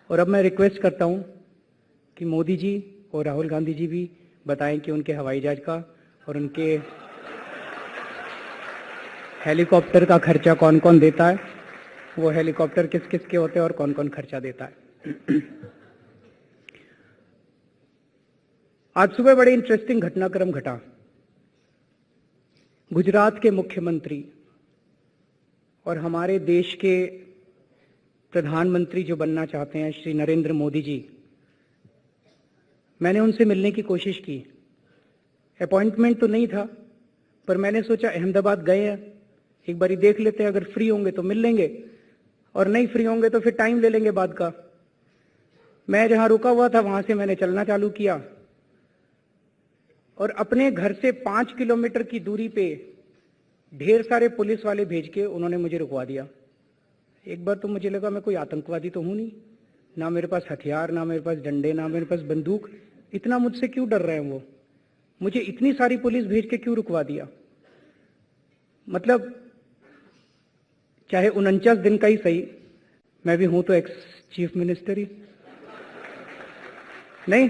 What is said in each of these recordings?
और अब मैं रिक्वेस्ट करता हूं कि मोदी जी और राहुल गांधी जी भी बताएं कि उनके हवाई जहाज का और उनके हेलीकॉप्टर का खर्चा कौन कौन देता है, वो हेलीकॉप्टर किस किस के होते हैं और कौन कौन खर्चा देता है। आज सुबह बड़े इंटरेस्टिंग घटनाक्रम घटा। गुजरात के मुख्यमंत्री और हमारे देश के प्रधानमंत्री जो बनना चाहते हैं, श्री नरेंद्र मोदी जी, मैंने उनसे मिलने की कोशिश की। अपॉइंटमेंट तो नहीं था, पर मैंने सोचा अहमदाबाद गए हैं, एक बारी देख लेते हैं, अगर फ्री होंगे तो मिल लेंगे और नहीं फ्री होंगे तो फिर टाइम ले लेंगे बाद का। मैं जहां रुका हुआ था वहां से मैंने चलना चालू किया और अपने घर से 5 किलोमीटर की दूरी पे ढेर सारे पुलिस वाले भेज के उन्होंने मुझे रुकवा दिया। एक बार तो मुझे लगा मैं कोई आतंकवादी तो हूं नहीं, ना मेरे पास हथियार, ना मेरे पास डंडे, ना मेरे पास बंदूक, इतना मुझसे क्यों डर रहे हैं वो, मुझे इतनी सारी पुलिस भेज के क्यों रुकवा दिया। मतलब चाहे 49 दिन का ही सही, मैं भी हूं तो एक्स चीफ मिनिस्टर ही नहीं,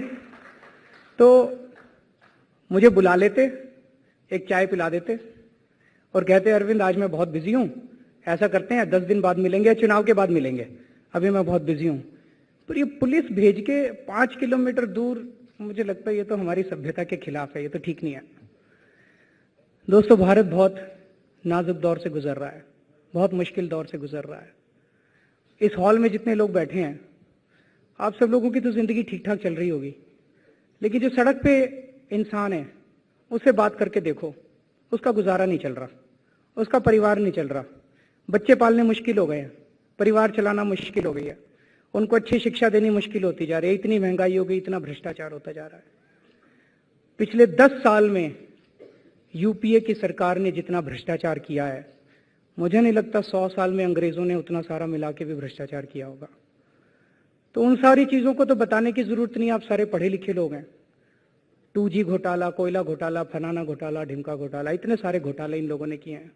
तो मुझे बुला लेते, एक चाय पिला देते और कहते अरविंद आज मैं बहुत बिजी हूं, ऐसा करते हैं 10 दिन बाद मिलेंगे, चुनाव के बाद मिलेंगे, अभी मैं बहुत बिजी हूं। पर ये पुलिस भेज के 5 किलोमीटर दूर, मुझे लगता है ये तो हमारी सभ्यता के खिलाफ है, ये तो ठीक नहीं है। दोस्तों, भारत बहुत नाजुक दौर से गुजर रहा है, बहुत मुश्किल दौर से गुजर रहा है। इस हॉल में जितने लोग बैठे हैं, आप सब लोगों की तो जिंदगी ठीक ठाक चल रही होगी, लेकिन जो सड़क पे इंसान है उससे बात करके देखो, उसका गुजारा नहीं चल रहा, उसका परिवार नहीं चल रहा, बच्चे पालने मुश्किल हो गए हैं, परिवार चलाना मुश्किल हो गई है, उनको अच्छी शिक्षा देनी मुश्किल होती जा रही है, इतनी महंगाई हो गई, इतना भ्रष्टाचार होता जा रहा है। पिछले 10 साल में यूपीए की सरकार ने जितना भ्रष्टाचार किया है, मुझे नहीं लगता 100 साल में अंग्रेजों ने उतना सारा मिला के भी भ्रष्टाचार किया होगा। तो उन सारी चीजों को तो बताने की जरूरत नहीं, आप सारे पढ़े लिखे लोग हैं। 2G घोटाला, कोयला घोटाला, फलाना घोटाला, ढिमका घोटाला, इतने सारे घोटाले इन लोगों ने किए हैं।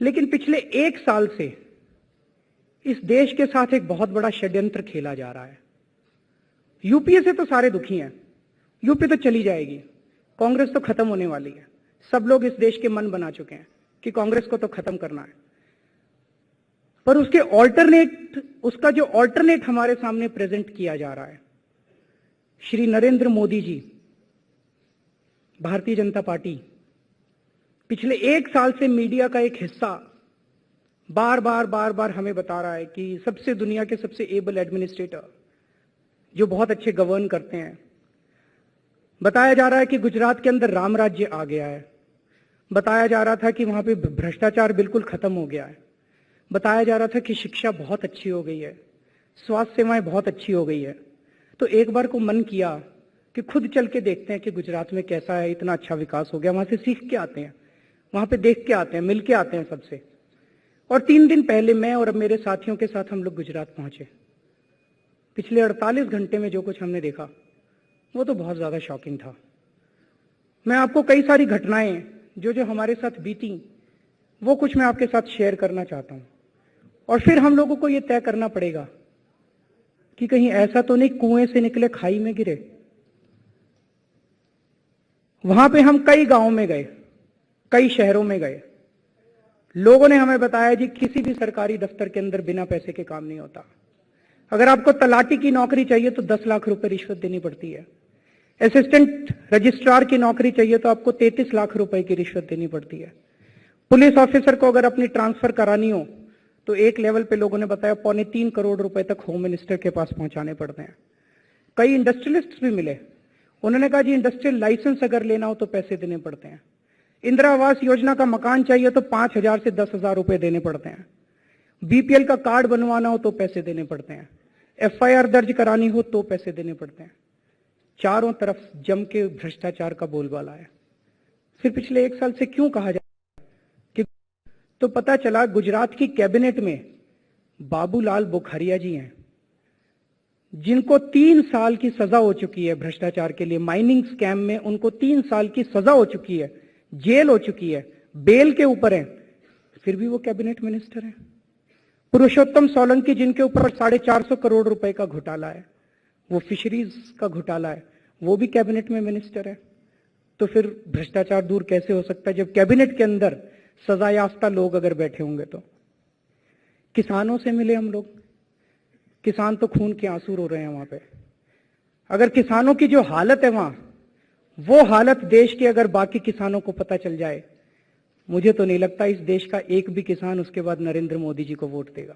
लेकिन पिछले 1 साल से इस देश के साथ एक बहुत बड़ा षड्यंत्र खेला जा रहा है। यूपीए से तो सारे दुखी हैं, यूपी तो चली जाएगी, कांग्रेस तो खत्म होने वाली है, सब लोग इस देश के मन बना चुके हैं कि कांग्रेस को तो खत्म करना है। पर उसका जो ऑल्टरनेट हमारे सामने प्रेजेंट किया जा रहा है, श्री नरेंद्र मोदी जी, भारतीय जनता पार्टी, पिछले 1 साल से मीडिया का एक हिस्सा बार बार हमें बता रहा है कि सबसे दुनिया के सबसे एबल एडमिनिस्ट्रेटर जो बहुत अच्छे गवर्न करते हैं, बताया जा रहा है कि गुजरात के अंदर राम राज्य आ गया है, बताया जा रहा था कि वहां पे भ्रष्टाचार बिल्कुल खत्म हो गया है, बताया जा रहा था कि शिक्षा बहुत अच्छी हो गई है, स्वास्थ्य सेवाएं बहुत अच्छी हो गई है। तो एक बार को मन किया कि खुद चल के देखते हैं कि गुजरात में कैसा है, इतना अच्छा विकास हो गया, वहां से सीख के आते हैं, वहां पे देख के आते हैं, मिल के आते हैं सबसे। और 3 दिन पहले मैं और मेरे साथियों के साथ हम लोग गुजरात पहुंचे। पिछले 48 घंटे में जो कुछ हमने देखा वो तो बहुत ज्यादा शॉकिंग था। मैं आपको कई सारी घटनाएं जो हमारे साथ बीती, वो कुछ मैं आपके साथ शेयर करना चाहता हूं। और फिर हम लोगों को ये तय करना पड़ेगा कि कहीं ऐसा तो नहीं कुएं से निकले खाई में गिरे। वहां पे हम कई गांवों में गए, कई शहरों में गए, लोगों ने हमें बताया जी किसी भी सरकारी दफ्तर के अंदर बिना पैसे के काम नहीं होता। अगर आपको तलाटी की नौकरी चाहिए तो 10 लाख रुपए रिश्वत देनी पड़ती है, असिस्टेंट रजिस्ट्रार की नौकरी चाहिए तो आपको 33 लाख रुपए की रिश्वत देनी पड़ती है, पुलिस ऑफिसर को अगर अपनी ट्रांसफर करानी हो तो एक लेवल पे लोगों ने बताया 2.25 करोड़ रुपए तक होम मिनिस्टर के पास पहुंचाने पड़ते हैं। कई इंडस्ट्रियलिस्ट भी मिले, उन्होंने कहा जी इंडस्ट्रियल लाइसेंस अगर लेना हो तो पैसे देने पड़ते हैं, इंदिरा आवास योजना का मकान चाहिए तो 5,000 से 10,000 रुपए देने पड़ते हैं, बीपीएल का कार्ड बनवाना हो तो पैसे देने पड़ते हैं, एफआईआर दर्ज करानी हो तो पैसे देने पड़ते हैं। चारों तरफ जम के भ्रष्टाचार का बोलबाला है। फिर पिछले 1 साल से क्यों कहा जा कि, तो पता चला गुजरात की कैबिनेट में बाबूलाल बुखारिया जी हैं, जिनको 3 साल की सजा हो चुकी है भ्रष्टाचार के लिए, माइनिंग स्कैम में उनको 3 साल की सजा हो चुकी है, जेल हो चुकी है, बेल के ऊपर है, फिर भी वो कैबिनेट मिनिस्टर हैं। पुरुषोत्तम सोलंकी जिनके ऊपर 450 करोड़ रुपए का घोटाला है, वो फिशरीज का घोटाला है, वो भी कैबिनेट में मिनिस्टर है। तो फिर भ्रष्टाचार दूर कैसे हो सकता है जब कैबिनेट के अंदर सजायाफ्ता लोग अगर बैठे होंगे। तो किसानों से मिले हम लोग, किसान तो खून के आंसू रो रहे हैं वहां पे। अगर किसानों की जो हालत है वहां, वो हालत देश के अगर बाकी किसानों को पता चल जाए, मुझे तो नहीं लगता इस देश का एक भी किसान उसके बाद नरेंद्र मोदी जी को वोट देगा।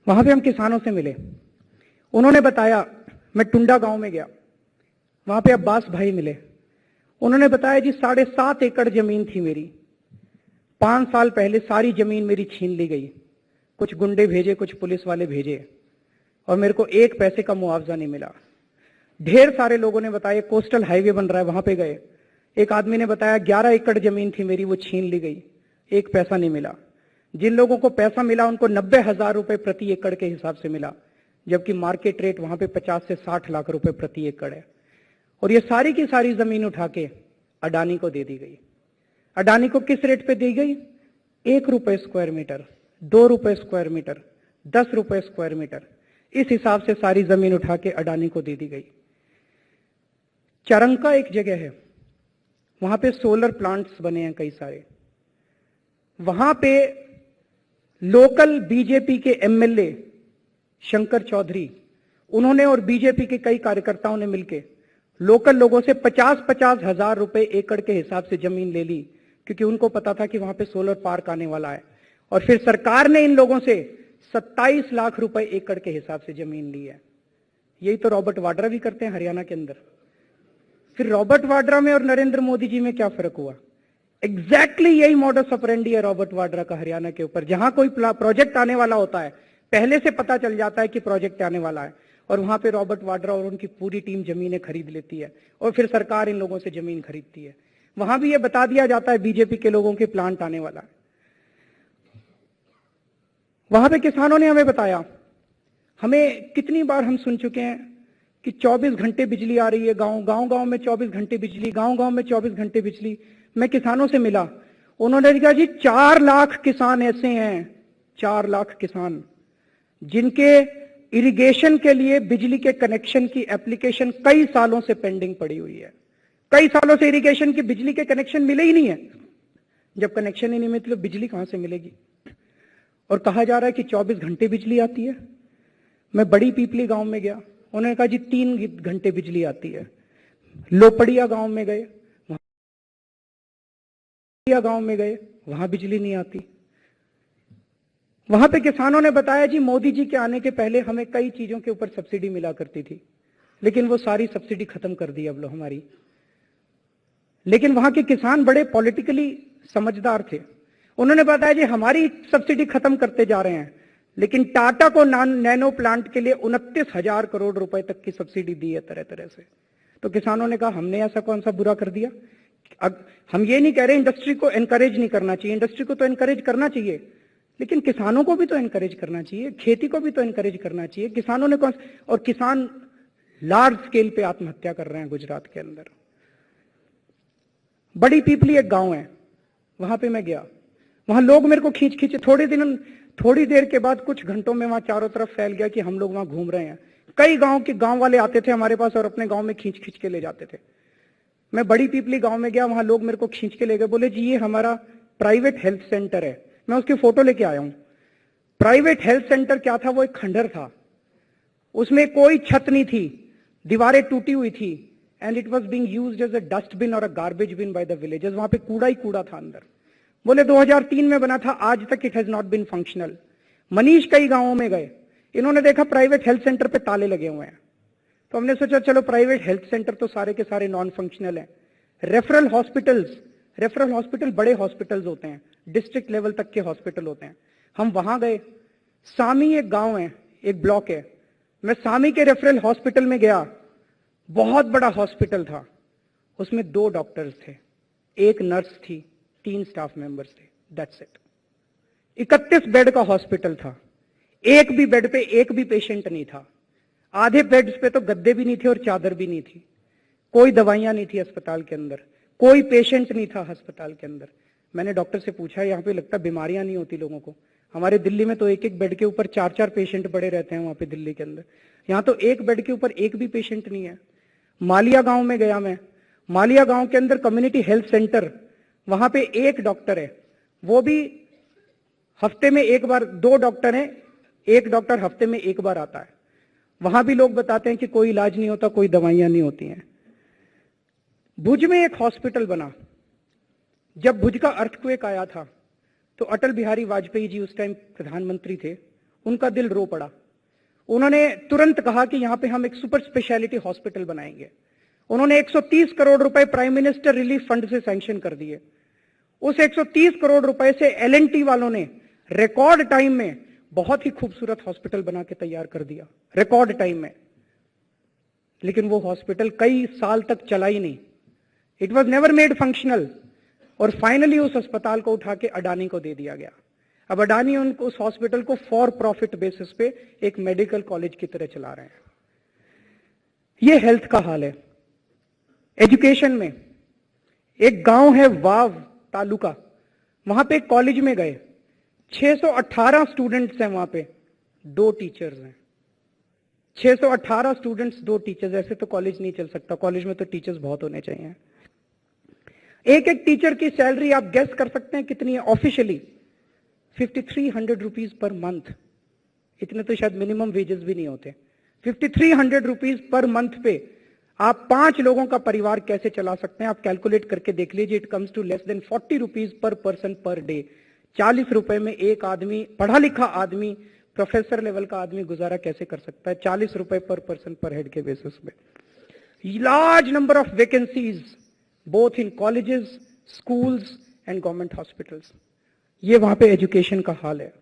वहां पे हम किसानों से मिले, उन्होंने बताया, मैं टुंडा गांव में गया, वहां पे अब्बास भाई मिले, उन्होंने बताया जी 7.5 एकड़ जमीन थी मेरी, 5 साल पहले सारी जमीन मेरी छीन ली गई, कुछ गुंडे भेजे, कुछ पुलिस वाले भेजे, और मेरे को 1 पैसे का मुआवजा नहीं मिला। ढेर सारे लोगों ने बताया कोस्टल हाईवे बन रहा है, वहां पे गए। एक आदमी ने बताया 11 एकड़ जमीन थी मेरी, वो छीन ली गई, 1 पैसा नहीं मिला। जिन लोगों को पैसा मिला उनको 90,000 रुपए प्रति एकड़ के हिसाब से मिला, जबकि मार्केट रेट वहां पे 50 से 60 लाख रुपए प्रति एकड़ है। और ये सारी की सारी जमीन उठा के अडानी को दे दी गई। अडानी को किस रेट पे दी गई? 1 रुपए स्क्वायर मीटर, 2 रुपए स्क्वायर मीटर, 10 रुपए स्क्वायर मीटर, इस हिसाब से सारी जमीन उठा के अडानी को दे दी गई। चरंका एक जगह है, वहां पे सोलर प्लांट्स बने हैं कई सारे। वहां पे लोकल बीजेपी के एमएलए शंकर चौधरी, उन्होंने और बीजेपी के कई कार्यकर्ताओं ने मिलकर लोकल लोगों से 50-50 हजार रुपए एकड़ के हिसाब से जमीन ले ली, क्योंकि उनको पता था कि वहां पे सोलर पार्क आने वाला है। और फिर सरकार ने इन लोगों से 27 लाख रुपए एकड़ के हिसाब से जमीन ली है। यही तो रॉबर्ट वाड्रा भी करते हैं हरियाणा के अंदर। फिर रॉबर्ट वाड्रा में और नरेंद्र मोदी जी में क्या फर्क हुआ? एग्जैक्टली यही मॉडस ऑपरेंडी है रॉबर्ट वाड्रा का हरियाणा के ऊपर। जहां कोई प्रोजेक्ट आने वाला होता है, पहले से पता चल जाता है कि प्रोजेक्ट आने वाला है, और वहां पे रॉबर्ट वाड्रा और उनकी पूरी टीम जमीनें खरीद लेती है, और फिर सरकार इन लोगों से जमीन खरीदती है। वहां भी ये बता दिया जाता है बीजेपी के लोगों के प्लांट आने वाला है। वहां पे किसानों ने हमें बताया, हमें कितनी बार हम सुन चुके हैं कि 24 घंटे बिजली आ रही है, गांव में 24 घंटे बिजली, गांव में 24 घंटे बिजली। मैं किसानों से मिला, उन्होंने कहा जी 4 लाख किसान ऐसे हैं, 4 लाख किसान जिनके इरिगेशन के लिए बिजली के कनेक्शन की एप्लीकेशन कई सालों से पेंडिंग पड़ी हुई है। कई सालों से इरिगेशन की बिजली के कनेक्शन मिले ही नहीं है। जब कनेक्शन ही नहीं मिले तो बिजली कहां से मिलेगी? और कहा जा रहा है कि 24 घंटे बिजली आती है। मैं बड़ी पीपली गांव में गया, उन्होंने कहा जी 3 घंटे बिजली आती है। लोपड़िया गांव में गए, वहां बिजली नहीं आती। वहां पे किसानों ने बताया जी मोदी जी के आने के पहले हमें कई चीजों के ऊपर सब्सिडी मिला करती थी, लेकिन वो सारी सब्सिडी खत्म कर दी अब लोग हमारी। लेकिन वहां के किसान बड़े पॉलिटिकली समझदार थे, उन्होंने बताया जी हमारी सब्सिडी खत्म करते जा रहे हैं, लेकिन टाटा को नैनो प्लांट के लिए 29,000 करोड़ रुपए तक की सब्सिडी दी है तरह तरह से। तो किसानों ने कहा हमने ऐसा कौन सा बुरा कर दिया? अब हम ये नहीं कह रहे इंडस्ट्री को एनकरेज नहीं करना चाहिए, इंडस्ट्री को तो एनकरेज करना चाहिए, लेकिन किसानों को भी तो एनकरेज करना चाहिए, खेती को भी तो एनकरेज करना चाहिए। किसानों ने कौन, और किसान लार्ज स्केल पे आत्महत्या कर रहे हैं गुजरात के अंदर। बड़ी पीपली एक गांव है, वहां पे मैं गया, वहां लोग मेरे को खींच खींच, थोड़ी देर के बाद कुछ घंटों में वहां चारों तरफ फैल गया कि हम लोग वहां घूम रहे हैं। कई गांव वाले आते थे हमारे पास और अपने गांव में खींच खींच के ले जाते थे। मैं बड़ी पीपली गांव में गया, वहां लोग मेरे को खींच के ले गए, बोले जी ये हमारा प्राइवेट हेल्थ सेंटर है। मैं उसकी फोटो लेके आया हूं। प्राइवेट हेल्थ सेंटर क्या था? वो एक खंडर था, उसमें कोई छत नहीं थी, दीवारें टूटी हुई थी, and it was being used as a dustbin और a garbage bin by the villagers. वहां पे कूड़ा ही कूड़ा था अंदर। बोले 2003 में बना था, आज तक it has not been functional. Manish कई गांवों में गए, इन्होंने देखा प्राइवेट हेल्थ सेंटर पे ताले लगे हुए हैं। तो हमने सोचा चलो प्राइवेट हेल्थ सेंटर तो सारे के सारे नॉन फंक्शनल हैं। रेफरल हॉस्पिटल बड़े हॉस्पिटल्स होते हैं, डिस्ट्रिक्ट लेवल तक के हॉस्पिटल होते हैं। हम वहां गए, सामी एक गांव है, एक ब्लॉक है, मैं सामी के रेफरल हॉस्पिटल में गया, बहुत बड़ा हॉस्पिटल था, उसमें 2 डॉक्टर्स थे, 1 नर्स थी, 3 स्टाफ मेंबर्स थे, दैट्स इट। 31 बेड का हॉस्पिटल था, एक भी बेड पे एक भी पेशेंट नहीं था। आधे बेड्स पे तो गद्दे भी नहीं थे और चादर भी नहीं थी। कोई दवाइयां नहीं थी अस्पताल के अंदर, कोई पेशेंट नहीं था अस्पताल के अंदर। मैंने डॉक्टर से पूछा, यहाँ पे लगता बीमारियां नहीं होती लोगों को? हमारे दिल्ली में तो एक एक बेड के ऊपर 4-4 पेशेंट पड़े रहते हैं वहां पे दिल्ली के अंदर। यहां तो एक बेड के ऊपर एक भी पेशेंट नहीं है। मालिया गांव में गया मैं, मालिया गांव के अंदर कम्युनिटी हेल्थ सेंटर, वहां पे एक डॉक्टर है, वो भी हफ्ते में एक बार, 2 डॉक्टर हैं, एक डॉक्टर हफ्ते में एक बार आता है। वहां भी लोग बताते हैं कि कोई इलाज नहीं होता, कोई दवाइयां नहीं होती हैं। भुज में एक हॉस्पिटल बना। जब भुज का अर्थक्वेक आया था तो अटल बिहारी वाजपेयी जी उस टाइम प्रधानमंत्री थे, उनका दिल रो पड़ा। उन्होंने तुरंत कहा कि यहां पे हम एक सुपर स्पेशलिटी हॉस्पिटल बनाएंगे। उन्होंने 130 करोड़ रुपए प्राइम मिनिस्टर रिलीफ फंड से सैंक्शन कर दिए। उस 130 करोड़ रुपए से एलएनटी वालों ने रिकॉर्ड टाइम में बहुत ही खूबसूरत हॉस्पिटल बना के तैयार कर दिया, रिकॉर्ड टाइम में। लेकिन वो हॉस्पिटल कई साल तक चला ही नहीं। It was never made functional. और फाइनली उस अस्पताल को उठा के अडानी को दे दिया गया। अब अडानी उनको उस हॉस्पिटल को फॉर प्रॉफिट बेसिस पे एक मेडिकल कॉलेज की तरह चला रहे हैं। ये हेल्थ का हाल है। एजुकेशन में एक गांव है वाव तालुका, वहां पे एक कॉलेज में गए, 618 स्टूडेंट्स हैं वहां पे, 2 टीचर्स हैं। 618 स्टूडेंट्स, 2 टीचर्स, ऐसे तो कॉलेज नहीं चल सकता। कॉलेज में तो टीचर्स बहुत होने चाहिए। एक एक टीचर की सैलरी आप गेस कर सकते हैं कितनी है ऑफिशियली? 5300 rupees per month. इतने तो शायद मिनिमम वेजेस भी नहीं होते। 5300 रुपीज पर मंथ पे आप 5 लोगों का परिवार कैसे चला सकते हैं? आप कैलकुलेट करके देख लीजिए। It comes to less than 40 rupees per person per day. 40 रुपए में एक आदमी, पढ़ा लिखा आदमी, प्रोफेसर लेवल का आदमी गुजारा कैसे कर सकता है? 40 रुपए पर पर्सन पर हेड के बेसिस पे। Large number of vacancies both in colleges, schools and government hospitals. ये वहां पे एजुकेशन का हाल है।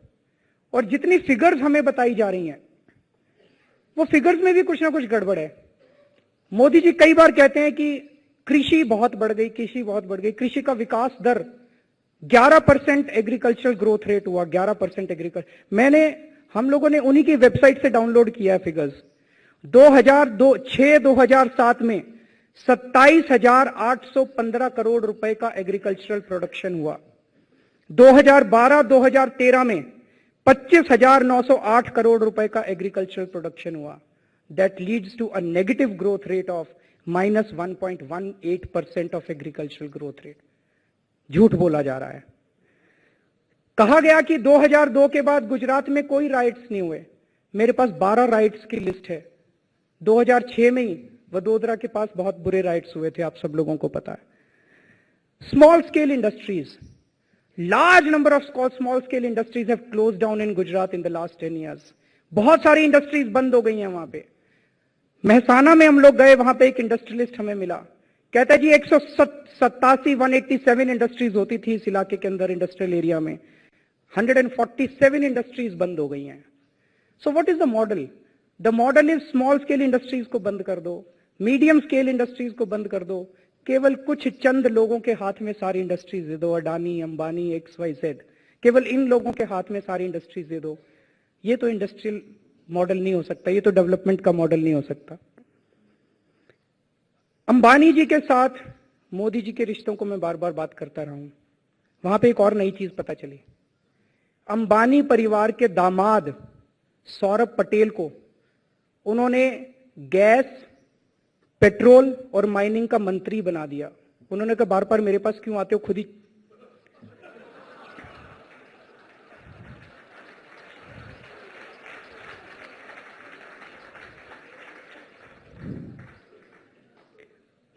और जितनी फिगर्स हमें बताई जा रही हैं, वो फिगर्स में भी कुछ ना कुछ गड़बड़ है। मोदी जी कई बार कहते हैं कि कृषि बहुत बढ़ गई, कृषि बहुत बढ़ गई। कृषि का विकास दर 11% एग्रीकल्चरल ग्रोथ रेट हुआ, 11% एग्रीकल्चर। हम लोगों ने उन्हीं की वेबसाइट से डाउनलोड किया है फिगर्स। 2007 में 27,815 करोड़ रुपए का एग्रीकल्चरल प्रोडक्शन हुआ। 2012-2013 में 25,908 करोड़ रुपए का एग्रीकल्चरल प्रोडक्शन हुआ। That leads to a negative growth rate of -1.18% of agricultural growth rate. झूठ बोला जा रहा है। कहा गया कि 2002 के बाद गुजरात में कोई राइट्स नहीं हुए। मेरे पास 12 राइट्स की लिस्ट है। 2006 में ही वडोदरा के पास बहुत बुरे राइट्स हुए थे, आप सब लोगों को पता है। Small scale industries, large number of small scale industries have close down in Gujarat in the last 10 years। बहुत सारी इंडस्ट्रीज बंद हो गई हैं वहां पे। मेहसाना में हम लोग गए, वहां पे एक इंडस्ट्रियलिस्ट हमें मिला, कहता है जी 187 इंडस्ट्रीज होती थी इस इलाके के अंदर, इंडस्ट्रियल एरिया में 147 इंडस्ट्रीज बंद हो गई हैं। So what is the model? The model is small scale industries को बंद कर दो, मीडियम स्केल इंडस्ट्रीज को बंद कर दो, केवल कुछ चंद लोगों के हाथ में सारी इंडस्ट्रीज दे दो, अडानी, अंबानी, XYZ, केवल इन लोगों के हाथ में सारी इंडस्ट्रीज दे दो। ये तो इंडस्ट्रियल मॉडल नहीं हो सकता, ये तो डेवलपमेंट का मॉडल नहीं हो सकता। अंबानी जी के साथ मोदी जी के रिश्तों को मैं बार बार बात करता रहा हूं। वहां पे एक और नई चीज पता चली। अंबानी परिवार के दामाद सौरभ पटेल को उन्होंने गैस, पेट्रोल और माइनिंग का मंत्री बना दिया। उन्होंने कहा बार बार मेरे पास क्यों आते हो, खुद ही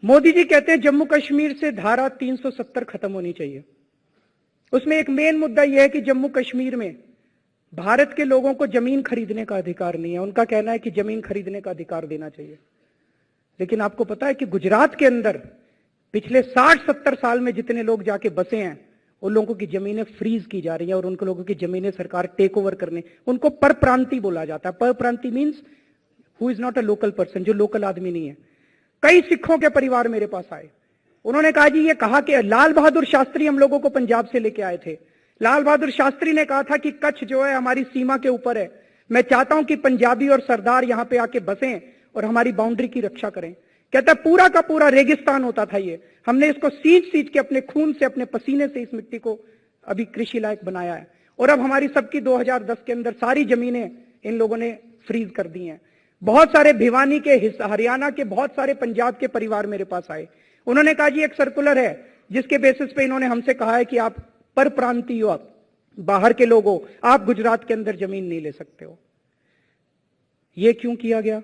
मोदी जी कहते हैं जम्मू कश्मीर से धारा 370 खत्म होनी चाहिए। उसमें एक मेन मुद्दा यह है कि जम्मू कश्मीर में भारत के लोगों को जमीन खरीदने का अधिकार नहीं है। उनका कहना है कि जमीन खरीदने का अधिकार देना चाहिए। लेकिन आपको पता है कि गुजरात के अंदर पिछले 60-70 साल में जितने लोग जाके बसे हैं, उन लोगों की जमीनें फ्रीज की जा रही हैं और उन लोगों की जमीनें सरकार टेक ओवर करने, उनको परप्रांति बोला जाता है। परप्रांति means who is not a local person, जो लोकल आदमी नहीं है। कई सिखों के परिवार मेरे पास आए, उन्होंने कहा जी ये कहा कि लाल बहादुर शास्त्री हम लोगों को पंजाब से लेके आए थे। लाल बहादुर शास्त्री ने कहा था कि कच्छ जो है हमारी सीमा के ऊपर है, मैं चाहता हूं कि पंजाबी और सरदार यहां पे आके बसें और हमारी बाउंड्री की रक्षा करें। कहता है पूरा का पूरा रेगिस्तान होता था ये, हमने इसको सींच सींच के अपने खून से, अपने पसीने से इस मिट्टी को अभी कृषि लायक बनाया है। और अब हमारी सबकी 2010 के अंदर सारी जमीनें इन लोगों ने फ्रीज कर दी हैं। बहुत सारे भिवानी के, हरियाणा के, बहुत सारे पंजाब के परिवार मेरे पास आए। उन्होंने कहा जी एक सर्कुलर है जिसके बेसिस पे इन्होंने हमसे कहा है कि आप पर प्रांतीय हो, आप बाहर के लोग हो, आप गुजरात के अंदर जमीन नहीं ले सकते हो। ये क्यों किया गया?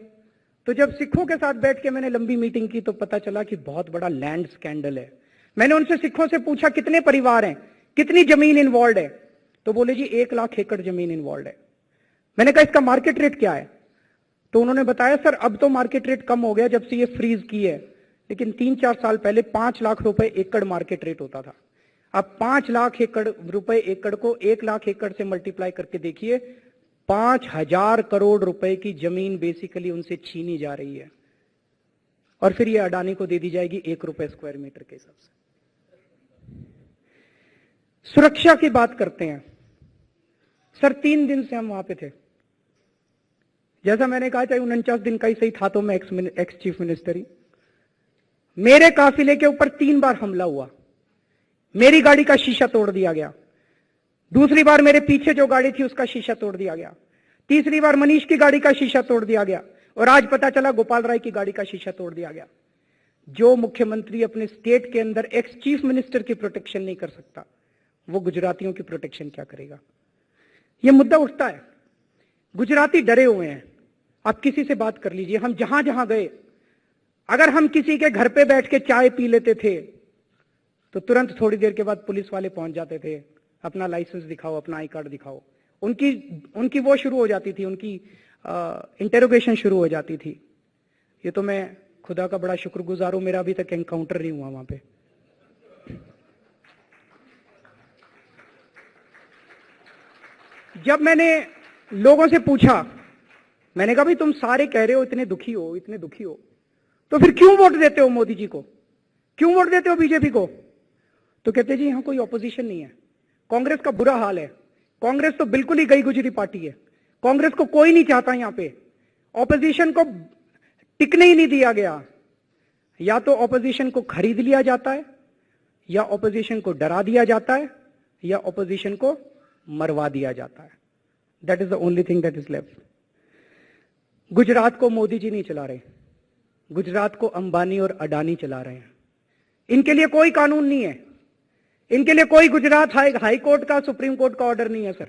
तो जब सिखों के साथ बैठ के मैंने लंबी मीटिंग की तो पता चला कि बहुत बड़ा लैंड स्कैंडल है। मैंने उनसे, सिखों से पूछा कितने परिवार हैं, कितनी जमीन इन्वॉल्व है, तो बोले जी 1 लाख एकड़ जमीन इन्वॉल्व है। मैंने कहा इसका मार्केट रेट क्या है? तो उन्होंने बताया सर अब तो मार्केट रेट कम हो गया जब से ये फ्रीज की है, लेकिन 3-4 साल पहले 5 लाख रुपए एकड़ मार्केट रेट होता था। अब 5 लाख एकड़ रुपए एकड़ को 1 लाख एकड़ से मल्टीप्लाई करके देखिए, 5,000 करोड़ रुपए की जमीन बेसिकली उनसे छीनी जा रही है, और फिर ये अडानी को दे दी जाएगी 1 रुपए स्क्वायर मीटर के हिसाब से। सुरक्षा की बात करते हैं सर, 3 दिन से हम वहां पे थे। जैसा मैंने कहा चाहे 49 दिन का ही सही था, तो मैं एक्स चीफ मिनिस्टर ही। मेरे काफिले के ऊपर 3 बार हमला हुआ। मेरी गाड़ी का शीशा तोड़ दिया गया, दूसरी बार मेरे पीछे जो गाड़ी थी उसका शीशा तोड़ दिया गया, तीसरी बार मनीष की गाड़ी का शीशा तोड़ दिया गया, और आज पता चला गोपाल राय की गाड़ी का शीशा तोड़ दिया गया। जो मुख्यमंत्री अपने स्टेट के अंदर एक्स चीफ मिनिस्टर की प्रोटेक्शन नहीं कर सकता, वो गुजरातियों की प्रोटेक्शन क्या करेगा? यह मुद्दा उठता है। गुजराती डरे हुए हैं। आप किसी से बात कर लीजिए, हम जहां जहां गए, अगर हम किसी के घर पे बैठ के चाय पी लेते थे तो तुरंत थोड़ी देर के बाद पुलिस वाले पहुंच जाते थे, अपना लाइसेंस दिखाओ, अपना आई कार्ड दिखाओ। उनकी वो शुरू हो जाती थी, उनकी इंटेरोगेशन शुरू हो जाती थी। ये तो मैं खुदा का बड़ा शुक्रगुजार हूं, मेरा अभी तक एनकाउंटर नहीं हुआ वहां पे। जब मैंने लोगों से पूछा, मैंने कहा भाई तुम सारे कह रहे हो इतने दुखी हो, इतने दुखी हो, तो फिर क्यों वोट देते हो मोदी जी को, क्यों वोट देते हो बीजेपी को? तो कहते जी यहां कोई ऑपोजिशन नहीं है, कांग्रेस का बुरा हाल है, कांग्रेस तो बिल्कुल ही गई गुजरी पार्टी है, कांग्रेस को कोई नहीं चाहता यहां पे, ऑपोजिशन को टिकने ही नहीं दिया गया। या तो ऑपोजिशन को खरीद लिया जाता है, या ऑपोजिशन को डरा दिया जाता है, या ऑपोजिशन को मरवा दिया जाता है। That is the only thing that is left. Gujarat को मोदी जी नहीं चला रहे, गुजरात को अंबानी और अडानी चला रहे हैं। इनके लिए कोई कानून नहीं है, इनके लिए कोई गुजरात हाई कोर्ट का, सुप्रीम कोर्ट का ऑर्डर नहीं है सर।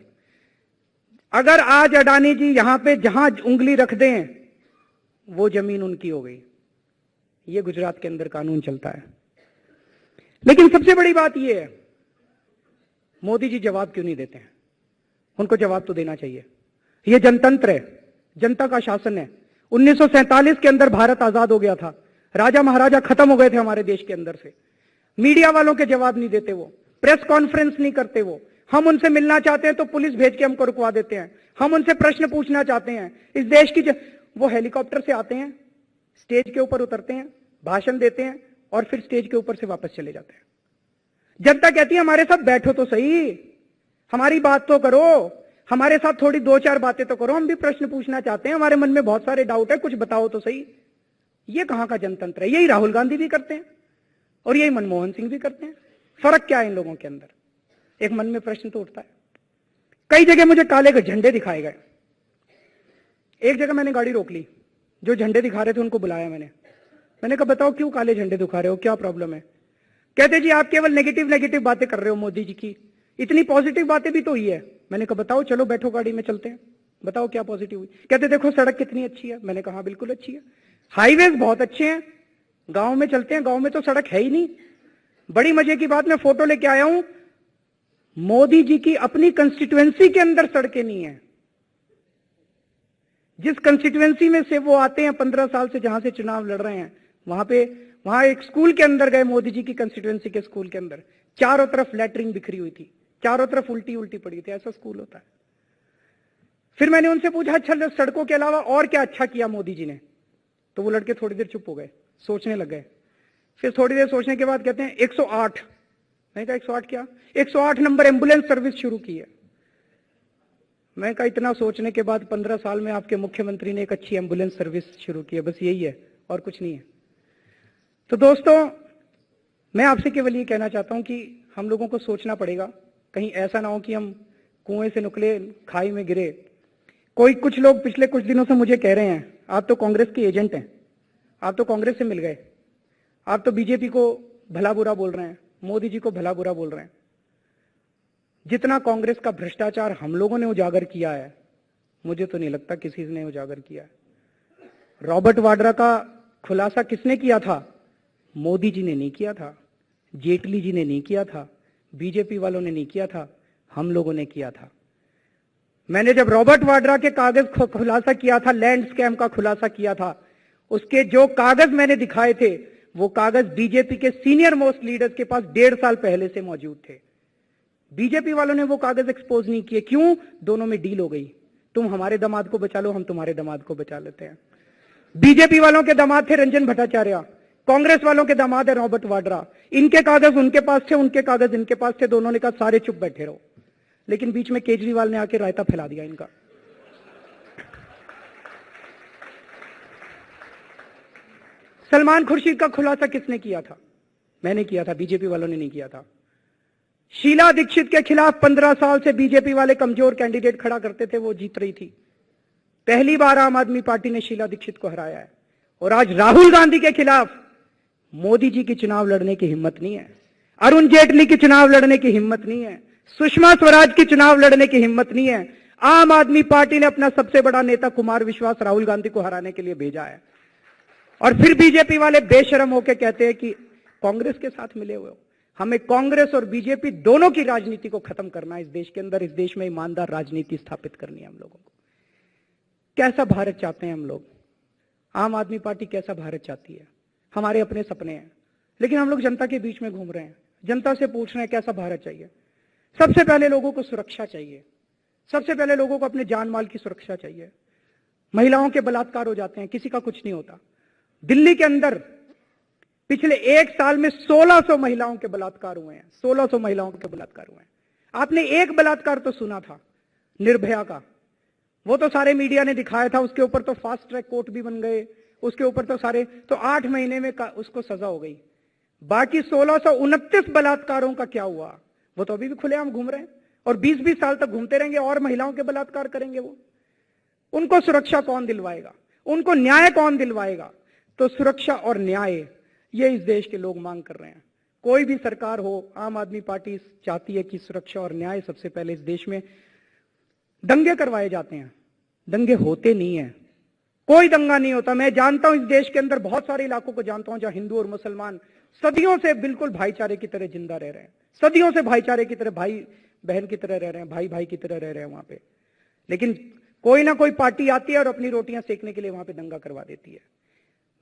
अगर आज अडानी जी यहां पे जहां उंगली रख दें वो जमीन उनकी हो गई। ये गुजरात के अंदर कानून चलता है। लेकिन सबसे बड़ी बात यह है, मोदी जी जवाब क्यों नहीं देते हैं? उनको जवाब तो देना चाहिए। यह जनतंत्र है, जनता का शासन है। 1947 के अंदर भारत आजाद हो गया था, राजा महाराजा खत्म हो गए थे हमारे देश के अंदर से। मीडिया वालों के जवाब नहीं देते, वो प्रेस कॉन्फ्रेंस नहीं करते। वो हम उनसे मिलना चाहते हैं तो पुलिस भेज के हमको रुकवा देते हैं। हम उनसे प्रश्न पूछना चाहते हैं इस देश की, वो हेलीकॉप्टर से आते हैं, स्टेज के ऊपर उतरते हैं, भाषण देते हैं और फिर स्टेज के ऊपर से वापस चले जाते हैं। जनता कहती है हमारे साथ बैठो तो सही, हमारी बात तो करो, हमारे साथ थोड़ी 2-4 बातें तो करो, हम भी प्रश्न पूछना चाहते हैं, हमारे मन में बहुत सारे डाउट है, कुछ बताओ तो सही। ये कहां का जनतंत्र है? यही राहुल गांधी भी करते हैं और यही मनमोहन सिंह भी करते हैं। फर्क क्या है इन लोगों के अंदर? एक मन में प्रश्न तो उठता है। कई जगह मुझे काले झंडे दिखाए गए। एक जगह मैंने गाड़ी रोक ली, जो झंडे दिखा रहे थे उनको बुलाया मैंने कहा बताओ क्यों काले झंडे दिखा रहे हो, क्या प्रॉब्लम है? कहते जी आप केवल नेगेटिव बातें कर रहे हो मोदी जी की, इतनी पॉजिटिव बातें भी तो हुई है। मैंने कहा बताओ, चलो बैठो गाड़ी में चलते हैं, बताओ क्या पॉजिटिव हुई। कहते देखो सड़क कितनी अच्छी है। मैंने कहा बिल्कुल अच्छी है, हाईवेज बहुत अच्छे हैं, गांव में चलते हैं, गांव में तो सड़क है ही नहीं। बड़ी मजे की बात, मैं फोटो लेके आया हूं, मोदी जी की अपनी कंस्टिट्यूएंसी के अंदर सड़कें नहीं है। जिस कंस्टिट्यूएंसी में से वो आते हैं 15 साल से, जहां से चुनाव लड़ रहे हैं, वहां एक स्कूल के अंदर गए, मोदी जी की कंस्टिट्यूएंसी के स्कूल के अंदर, चारों तरफ लैटरिन बिखरी हुई थी, चारों तरफ उल्टी पड़ी थी। ऐसा स्कूल होता है। फिर मैंने उनसे पूछा अच्छा सड़कों के अलावा और क्या अच्छा किया मोदी जी ने? तो वो लड़के थोड़ी देर चुप हो गए, सोचने लग गए। फिर थोड़ी देर सोचने के बाद कहते हैं 108। मैंने कहा 108 क्या? 108 नंबर एम्बुलेंस सर्विस शुरू की है। मैं कहा इतना सोचने के बाद 15 साल में आपके मुख्यमंत्री ने एक अच्छी एम्बुलेंस सर्विस शुरू की है, बस यही है और कुछ नहीं है। तो दोस्तों, मैं आपसे केवल ये कहना चाहता हूं कि हम लोगों को सोचना पड़ेगा, कहीं ऐसा ना हो कि हम कुएं से निकले खाई में गिरे। कुछ लोग पिछले कुछ दिनों से मुझे कह रहे हैं आप तो कांग्रेस के एजेंट हैं, आप तो कांग्रेस से मिल गए, आप तो बीजेपी को भला बुरा बोल रहे हैं, मोदी जी को भला बुरा बोल रहे हैं। जितना कांग्रेस का भ्रष्टाचार हम लोगों ने उजागर किया है, मुझे तो नहीं लगता किसी ने उजागर किया है। रॉबर्ट वाड्रा का खुलासा किसने किया था? मोदी जी ने नहीं किया था, जेटली जी ने नहीं किया था, बीजेपी वालों ने नहीं किया था, हम लोगों ने किया था। मैंने जब रॉबर्ट वाड्रा के कागज खुलासा किया था, लैंड स्कैम का खुलासा किया था, उसके जो कागज मैंने दिखाए थे वो कागज बीजेपी के सीनियर मोस्ट लीडर्स के पास 1.5 साल पहले से मौजूद थे। बीजेपी वालों ने वो कागज एक्सपोज नहीं किए। क्यों? दोनों में डील हो गई, तुम हमारे दामाद को बचा लो, हम तुम्हारे दामाद को बचा लेते हैं। बीजेपी वालों के दामाद थे रंजन भट्टाचार्य, कांग्रेस वालों के दामाद है रॉबर्ट वाड्रा। इनके कागज उनके पास थे, उनके कागज इनके पास थे, दोनों ने कहा सारे चुप बैठे रहो। लेकिन बीच में केजरीवाल ने आके रायता फैला दिया इनका। सलमान खुर्शीद का खुलासा किसने किया था? मैंने किया था, बीजेपी वालों ने नहीं किया था। शीला दीक्षित के खिलाफ 15 साल से बीजेपी वाले कमजोर कैंडिडेट खड़ा करते थे, वो जीत रही थी। पहली बार आम आदमी पार्टी ने शीला दीक्षित को हराया है। और आज राहुल गांधी के खिलाफ मोदी जी की चुनाव लड़ने की हिम्मत नहीं है, अरुण जेटली की चुनाव लड़ने की हिम्मत नहीं है, सुषमा स्वराज की चुनाव लड़ने की हिम्मत नहीं है। आम आदमी पार्टी ने अपना सबसे बड़ा नेता कुमार विश्वास राहुल गांधी को हराने के लिए भेजा है। और फिर बीजेपी वाले बेशरम होकर कहते हैं कि कांग्रेस के साथ मिले हुए हो। हमें कांग्रेस और बीजेपी दोनों की राजनीति को खत्म करना है इस देश के अंदर। इस देश में ईमानदार राजनीति स्थापित करनी है हम लोगों को। कैसा भारत चाहते हैं हम लोग? आम आदमी पार्टी कैसा भारत चाहती है? हमारे अपने सपने हैं, लेकिन हम लोग जनता के बीच में घूम रहे हैं, जनता से पूछ रहे हैं कैसा भारत चाहिए। सबसे पहले लोगों को सुरक्षा चाहिए, सबसे पहले लोगों को अपने जान माल की सुरक्षा चाहिए। महिलाओं के बलात्कार हो जाते हैं, किसी का कुछ नहीं होता। दिल्ली के अंदर पिछले 1 साल में 1600 महिलाओं के बलात्कार हुए हैं, 1600 महिलाओं के बलात्कार हुए हैं। आपने एक बलात्कार तो सुना था निर्भया का, वो तो सारे मीडिया ने दिखाया था, उसके ऊपर तो फास्ट ट्रैक कोर्ट भी बन गए, उसके ऊपर तो सारे, तो 8 महीने में उसको सजा हो गई। बाकी 1629 बलात्कारों का क्या हुआ? वो तो अभी भी खुलेआम घूम रहे हैं और 20-20 साल तक घूमते रहेंगे और महिलाओं के बलात्कार करेंगे। वो उनको सुरक्षा कौन दिलवाएगा? उनको न्याय कौन दिलवाएगा? तो सुरक्षा और न्याय ये इस देश के लोग मांग कर रहे हैं। कोई भी सरकार हो, आम आदमी पार्टी चाहती है कि सुरक्षा और न्याय सबसे पहले इस देश में। दंगे करवाए जाते हैं, दंगे होते नहीं है, कोई दंगा नहीं होता। मैं जानता हूं इस देश के अंदर बहुत सारे इलाकों को जानता हूं जहां हिंदू और मुसलमान सदियों से बिल्कुल भाईचारे की तरह जिंदा रह रहे हैं, सदियों से भाईचारे की तरह, भाई बहन की तरह रह रहे हैं, भाई भाई की तरह रह रहे हैं वहां पे। लेकिन कोई ना कोई पार्टी आती है और अपनी रोटियां सेकने के लिए वहां पे दंगा करवा देती है।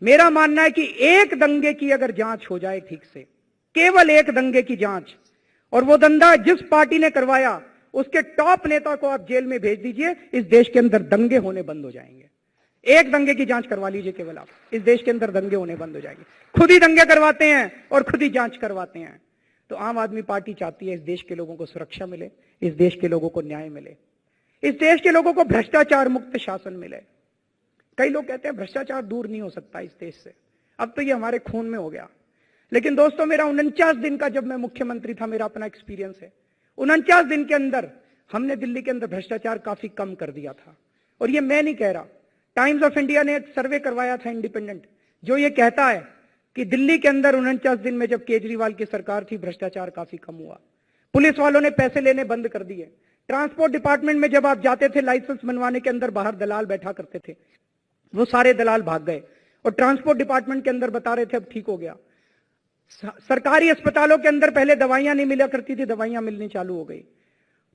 मेरा मानना है कि एक दंगे की अगर जांच हो जाए ठीक से, केवल एक दंगे की जांच, और वो दंगा जिस पार्टी ने करवाया उसके टॉप नेता को आप जेल में भेज दीजिए, इस देश के अंदर दंगे होने बंद हो जाएंगे। एक दंगे की जांच करवा लीजिए केवल आप, इस देश के अंदर दंगे होने बंद हो जाएंगे। खुद ही दंगे करवाते हैं और खुद ही जांच करवाते हैं। तो आम आदमी पार्टी चाहती है इस देश के लोगों को सुरक्षा मिले, इस देश के लोगों को न्याय मिले, इस देश के लोगों को भ्रष्टाचार मुक्त शासन मिले। कई लोग कहते हैं भ्रष्टाचार दूर नहीं हो सकता इस देश से, अब तो ये हमारे खून में हो गया। लेकिन दोस्तों, मेरा 49 दिन का जब मैं मुख्यमंत्री था, मेरा अपना एक्सपीरियंस है, 49 दिन के अंदर हमने दिल्ली के अंदर भ्रष्टाचार काफी कम कर दिया था। और ये मैं नहीं कह रहा, टाइम्स ऑफ इंडिया ने एक सर्वे करवाया था इंडिपेंडेंट, जो ये कहता है कि दिल्ली के अंदर 49 दिन में जब केजरीवाल की सरकार थी, भ्रष्टाचार काफी कम हुआ। पुलिस वालों ने पैसे लेने बंद कर दिए। ट्रांसपोर्ट डिपार्टमेंट में जब आप जाते थे, लाइसेंस बनवाने के अंदर बाहर दलाल बैठा करते थे, वो सारे दलाल भाग गए और ट्रांसपोर्ट डिपार्टमेंट के अंदर बता रहे थे अब ठीक हो गया। सरकारी अस्पतालों के अंदर पहले दवाइयां नहीं मिला करती थी, दवाइयां मिलनी चालू हो गई।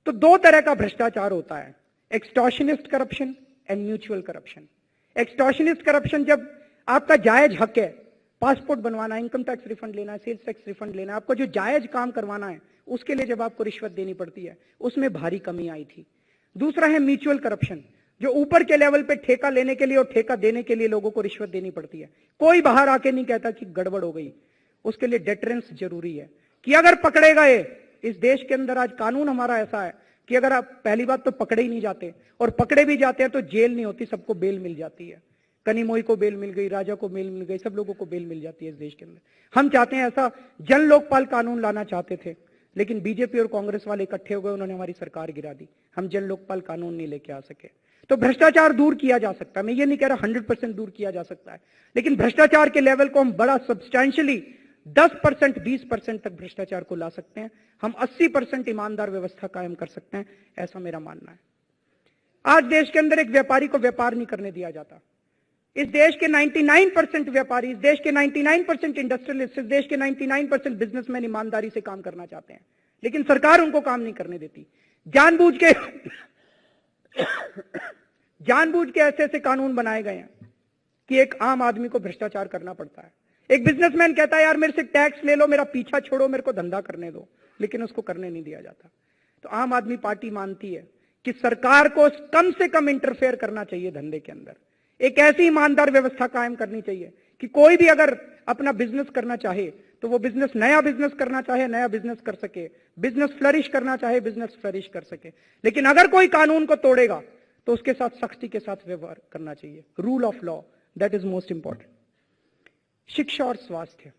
तो 2 तरह का भ्रष्टाचार होता है, extortionist corruption and mutual corruption. Extortionist corruption जब आपका जायज हक है, पासपोर्ट बनवाना है, इनकम टैक्स रिफंड लेना है, सेल्स टैक्स रिफंड लेना है, आपको जो जायज काम करवाना है, उसके लिए जब आपको रिश्वत देनी पड़ती है, उसमें भारी कमी आई थी। दूसरा है म्यूचुअल करप्शन, जो ऊपर के लेवल पे ठेका लेने के लिए और ठेका देने के लिए लोगों को रिश्वत देनी पड़ती है। कोई बाहर आके नहीं कहता कि गड़बड़ हो गई, उसके लिए डेटरेंस जरूरी है कि अगर पकड़े गए, इस देश के अंदर आज कानून हमारा ऐसा है कि अगर आप, पहली बात तो पकड़े ही नहीं जाते, और पकड़े भी जाते हैं तो जेल नहीं होती, सबको बेल मिल जाती है। कनिमोई को बेल मिल गई, राजा को बेल मिल गई, सब लोगों को बेल मिल जाती है इस देश के अंदर। हम चाहते हैं ऐसा जन लोकपाल कानून लाना चाहते थे, लेकिन बीजेपी और कांग्रेस वाले इकट्ठे हो गए, उन्होंने हमारी सरकार गिरा दी। हम जन लोकपाल कानून नहीं लेके आ सके। तो भ्रष्टाचार दूर किया जा सकता है, मैं ये नहीं कह रहा 100% दूर किया जा सकता है, लेकिन भ्रष्टाचार के लेवल को हम बड़ा सब्सटैंशियली 10%, 20% तक भ्रष्टाचार को ला सकते हैं। हम 80% ईमानदार व्यवस्था कायम कर सकते हैं, ऐसा मेरा मानना है। आज देश के अंदर एक व्यापारी को व्यापार नहीं करने दिया जाता। इस देश के 99% व्यापारी, इस देश के 99% इंडस्ट्रियलिस्ट, इस देश के 99% बिजनेसमैन ईमानदारी से काम करना चाहते हैं, लेकिन सरकार उनको काम नहीं करने देती। जानबूझ के ऐसे ऐसे कानून बनाए गए हैं कि एक आम आदमी को भ्रष्टाचार करना पड़ता है। एक बिजनेसमैन कहता है यार मेरे से टैक्स ले लो, मेरा पीछा छोड़ो, मेरे को धंधा करने दो, लेकिन उसको करने नहीं दिया जाता। तो आम आदमी पार्टी मानती है कि सरकार को कम से कम इंटरफेयर करना चाहिए धंधे के अंदर। एक ऐसी ईमानदार व्यवस्था कायम करनी चाहिए कि कोई भी अगर अपना बिजनेस करना चाहे तो वो बिजनेस, नया बिजनेस करना चाहे नया बिजनेस कर सके, बिजनेस फ्लरिश करना चाहे बिजनेस फ्लरिश कर सके। लेकिन अगर कोई कानून को तोड़ेगा तो उसके साथ सख्ती के साथ व्यवहार करना चाहिए। Rule of law, that is most important. शिक्षा और स्वास्थ्य,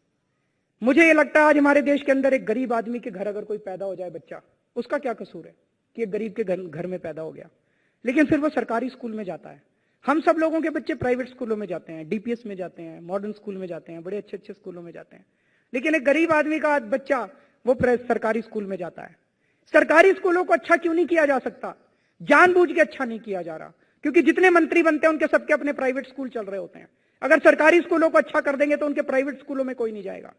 मुझे यह लगता है आज हमारे देश के अंदर एक गरीब आदमी के घर अगर कोई पैदा हो जाए बच्चा, उसका क्या कसूर है कि एक गरीब के घर में पैदा हो गया, लेकिन फिर वो सरकारी स्कूल में जाता है। हम सब लोगों के बच्चे प्राइवेट स्कूलों में जाते हैं, डीपीएस में जाते हैं, मॉडर्न स्कूल में जाते हैं, बड़े अच्छे अच्छे स्कूलों में जाते हैं, लेकिन एक गरीब आदमी का बच्चा वो सरकारी स्कूल में जाता है। सरकारी स्कूलों को अच्छा क्यों नहीं किया जा सकता? जानबूझ के अच्छा नहीं किया जा रहा, क्योंकि जितने मंत्री बनते हैं उनके सबके अपने प्राइवेट स्कूल चल रहे होते हैं। अगर सरकारी स्कूलों को अच्छा कर देंगे तो उनके प्राइवेट स्कूलों में कोई नहीं जाएगा।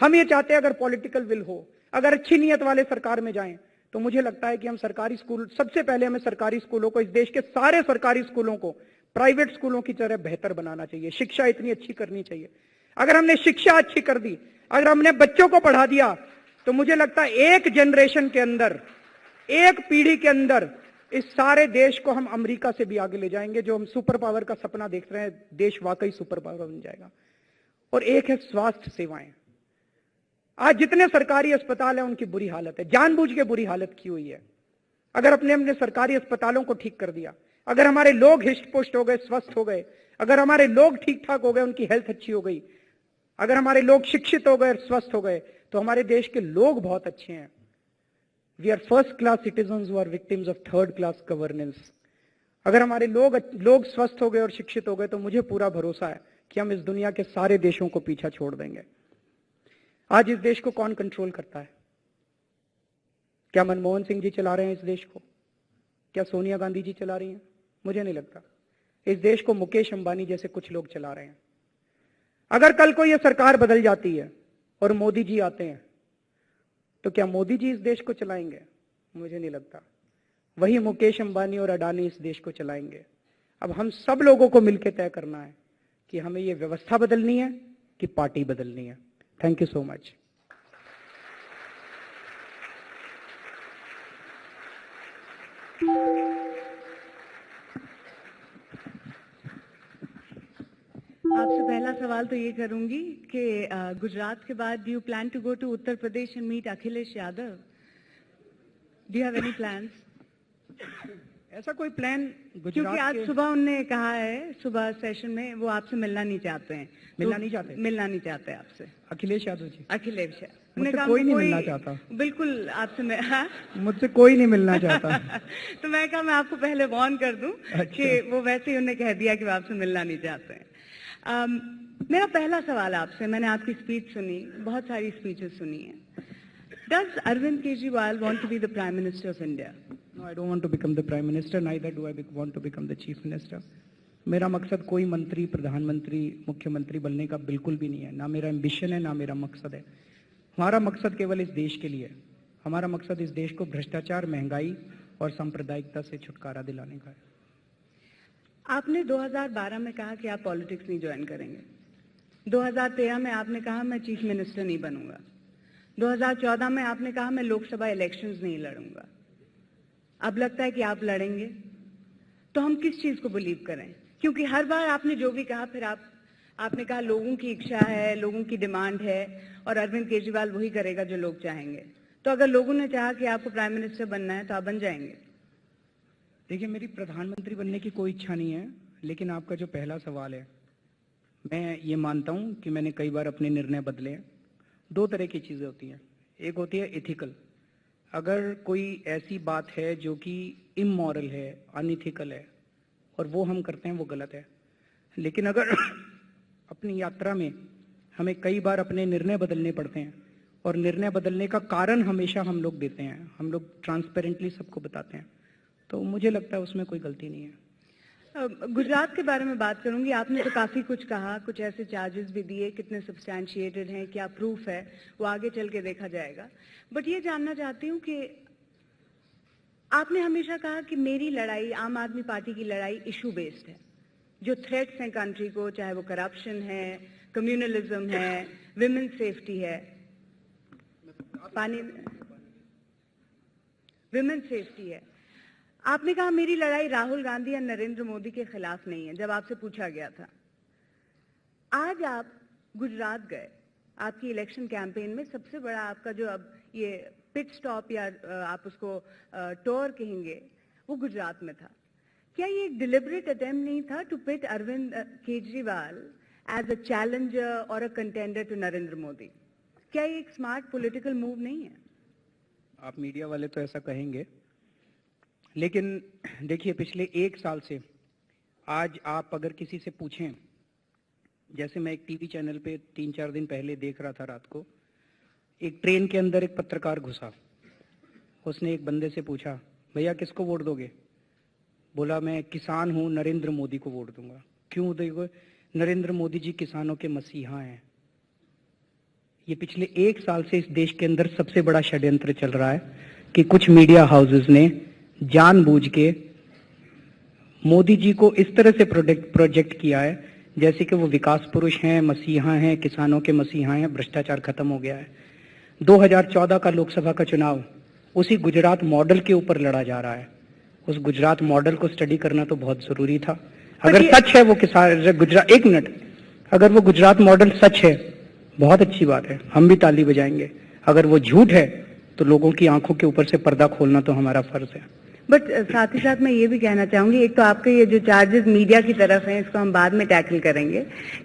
हम ये चाहते हैं अगर पॉलिटिकल विल हो, अगर अच्छी नीयत वाले सरकार में जाएं, तो मुझे लगता है कि हम सरकारी स्कूल, सबसे पहले हमें सरकारी स्कूलों को, इस देश के सारे सरकारी स्कूलों को प्राइवेट स्कूलों की तरह बेहतर बनाना चाहिए। शिक्षा इतनी अच्छी करनी चाहिए। अगर हमने शिक्षा अच्छी कर दी, अगर हमने बच्चों को पढ़ा दिया, तो मुझे लगता है एक जनरेशन के अंदर, एक पीढ़ी के अंदर इस सारे देश को हम अमेरिका से भी आगे ले जाएंगे। जो हम सुपर पावर का सपना देख रहे हैं, देश वाकई सुपर पावर बन जाएगा। और एक है स्वास्थ्य सेवाएं। आज जितने सरकारी अस्पताल हैं उनकी बुरी हालत है, जानबूझ के बुरी हालत की हुई है। अगर अपने सरकारी अस्पतालों को ठीक कर दिया, अगर हमारे लोग हिष्ट पुष्ट हो गए, स्वस्थ हो गए, अगर हमारे लोग ठीक ठाक हो गए, उनकी हेल्थ अच्छी हो गई, अगर हमारे लोग शिक्षित हो गए और स्वस्थ हो गए, तो हमारे देश के लोग बहुत अच्छे हैं। We are first class citizens who are victims of third class governance. अगर हमारे लोग स्वस्थ हो गए और शिक्षित हो गए, तो मुझे पूरा भरोसा है कि हम इस दुनिया के सारे देशों को पीछा छोड़ देंगे। आज इस देश को कौन कंट्रोल करता है? क्या मनमोहन सिंह जी चला रहे हैं इस देश को? क्या सोनिया गांधी जी चला रही हैं? मुझे नहीं लगता। इस देश को मुकेश अंबानी जैसे कुछ लोग चला रहे हैं। अगर कल को यह सरकार बदल जाती है और मोदी जी आते हैं, तो क्या मोदी जी इस देश को चलाएंगे? मुझे नहीं लगता। वही मुकेश अंबानी और अडानी इस देश को चलाएंगे। अब हम सब लोगों को मिलकर तय करना है कि हमें यह व्यवस्था बदलनी है कि पार्टी बदलनी है। Thank you so much. आपसे पहला सवाल तो ये करूंगी कि गुजरात के बाद do you plan to go to Uttar Pradesh and meet Akhilesh Yadav? Do you have any plans? ऐसा कोई प्लान क्योंकि आज सुबह उन्होंने कहा है, सुबह सेशन में, वो आपसे मिलना नहीं चाहते हैं। मिलना नहीं चाहते आपसे। अखिलेश यादव जी? अखिलेश मुझसे कोई नहीं मिलना चाहता। बिल्कुल आपसे हाँ? मुझसे कोई नहीं मिलना चाहता। तो मैं कहा मैं आपको पहले वार्न कर दूं कि वो वैसे ही उन्होंने कह दिया कि वो आपसे मिलना नहीं चाहते हैं। मेरा पहला सवाल आपसे, मैंने आपकी स्पीच सुनी, बहुत सारी स्पीचेस सुनी है। Does Arvind Kejriwal want to be the Prime Minister of India? No, I don't want to become the Prime Minister. Neither do I want to become the Chief Minister. मेरा मकसद कोई मंत्री, प्रधानमंत्री, मुख्यमंत्री बनने का बिल्कुल भी नहीं है। ना मेरा एम्बिशन है, ना मेरा मकसद है। हमारा मकसद केवल इस देश के लिए है। हमारा मकसद इस देश को भ्रष्टाचार, महंगाई और सांप्रदायिकता से छुटकारा दिलाने का है। आपने 2012 में कहा कि आप पॉलिटिक्स नहीं ज्वाइन करेंगे। 2013 में आपने कहा मैं चीफ मिनिस्टर नहीं बनूंगा। 2014 में आपने कहा मैं लोकसभा इलेक्शंस नहीं लड़ूंगा। अब लगता है कि आप लड़ेंगे। तो हम किस चीज को बिलीव करें? क्योंकि हर बार आपने जो भी कहा, फिर आपने कहा लोगों की इच्छा है, लोगों की डिमांड है और अरविंद केजरीवाल वही करेगा जो लोग चाहेंगे। तो अगर लोगों ने चाहा कि आपको प्राइम मिनिस्टर बनना है तो आप बन जाएंगे? देखिए, मेरी प्रधानमंत्री बनने की कोई इच्छा नहीं है, लेकिन आपका जो पहला सवाल है, मैं ये मानता हूं कि मैंने कई बार अपने निर्णय बदले हैं। दो तरह की चीज़ें होती हैं। एक होती है एथिकल, अगर कोई ऐसी बात है जो कि इमोरल है, अनइथिकल है और वो हम करते हैं, वो गलत है। लेकिन अगर अपनी यात्रा में हमें कई बार अपने निर्णय बदलने पड़ते हैं और निर्णय बदलने का कारण हमेशा हम लोग देते हैं, हम लोग ट्रांसपेरेंटली सबको बताते हैं, तो मुझे लगता है उसमें कोई गलती नहीं है। गुजरात के बारे में बात करूंगी। आपने तो काफी कुछ कहा, कुछ ऐसे चार्जेस भी दिए, कितने सब्सटैंशिएटेड हैं, क्या प्रूफ है, वो आगे चल के देखा जाएगा। बट ये जानना चाहती हूँ कि आपने हमेशा कहा कि मेरी लड़ाई, आम आदमी पार्टी की लड़ाई इशू बेस्ड है। जो थ्रेट्स हैं कंट्री को, चाहे वो करप्शन है, कम्युनलिज्म है, विमेन सेफ्टी है, विमेन सेफ्टी है। आपने कहा मेरी लड़ाई राहुल गांधी या नरेंद्र मोदी के खिलाफ नहीं है, जब आपसे पूछा गया था। आज आप गुजरात गए, आपकी इलेक्शन कैंपेन में सबसे बड़ा आपका जो अब ये पिट स्टॉप या आप उसको टूर कहेंगे, वो गुजरात में था। क्या ये एक डिलिबरेट अटेम्प्ट नहीं था to pit Arvind Kejriwal as a challenger और a contender to Narendra Modi? क्या ये एक स्मार्ट पॉलिटिकल मूव नहीं है? आप मीडिया वाले तो ऐसा कहेंगे, लेकिन देखिए पिछले 1 साल से आज आप अगर किसी से पूछें, जैसे मैं एक टीवी चैनल पे 3-4 दिन पहले देख रहा था रात को, एक ट्रेन के अंदर एक पत्रकार घुसा, उसने एक बंदे से पूछा, भैया किसको वोट दोगे? बोला मैं किसान हूं, नरेंद्र मोदी को वोट दूंगा। क्यों दोगे? नरेंद्र मोदी जी किसानों के मसीहा हैं। ये पिछले 1 साल से इस देश के अंदर सबसे बड़ा षड्यंत्र चल रहा है कि कुछ मीडिया हाउसेस ने जानबूझ के मोदी जी को इस तरह से प्रोजेक्ट किया है जैसे कि वो विकास पुरुष हैं, मसीहा हैं, किसानों के मसीहा हैं, भ्रष्टाचार खत्म हो गया है। 2014 का लोकसभा का चुनाव उसी गुजरात मॉडल के ऊपर लड़ा जा रहा है। उस गुजरात मॉडल को स्टडी करना तो बहुत जरूरी था। अगर सच है वो गुजरात, 1 मिनट, अगर वो गुजरात मॉडल सच है, बहुत अच्छी बात है, हम भी ताली बजाएंगे। अगर वो झूठ है तो लोगों की आंखों के ऊपर से पर्दा खोलना तो हमारा फर्ज है। बट साथ ही साथ मैं ये भी कहना चाहूंगी, एक तो आपके ये जो चार्जेस मीडिया की तरफ हैं, इसको हम बाद में टैकल करेंगे,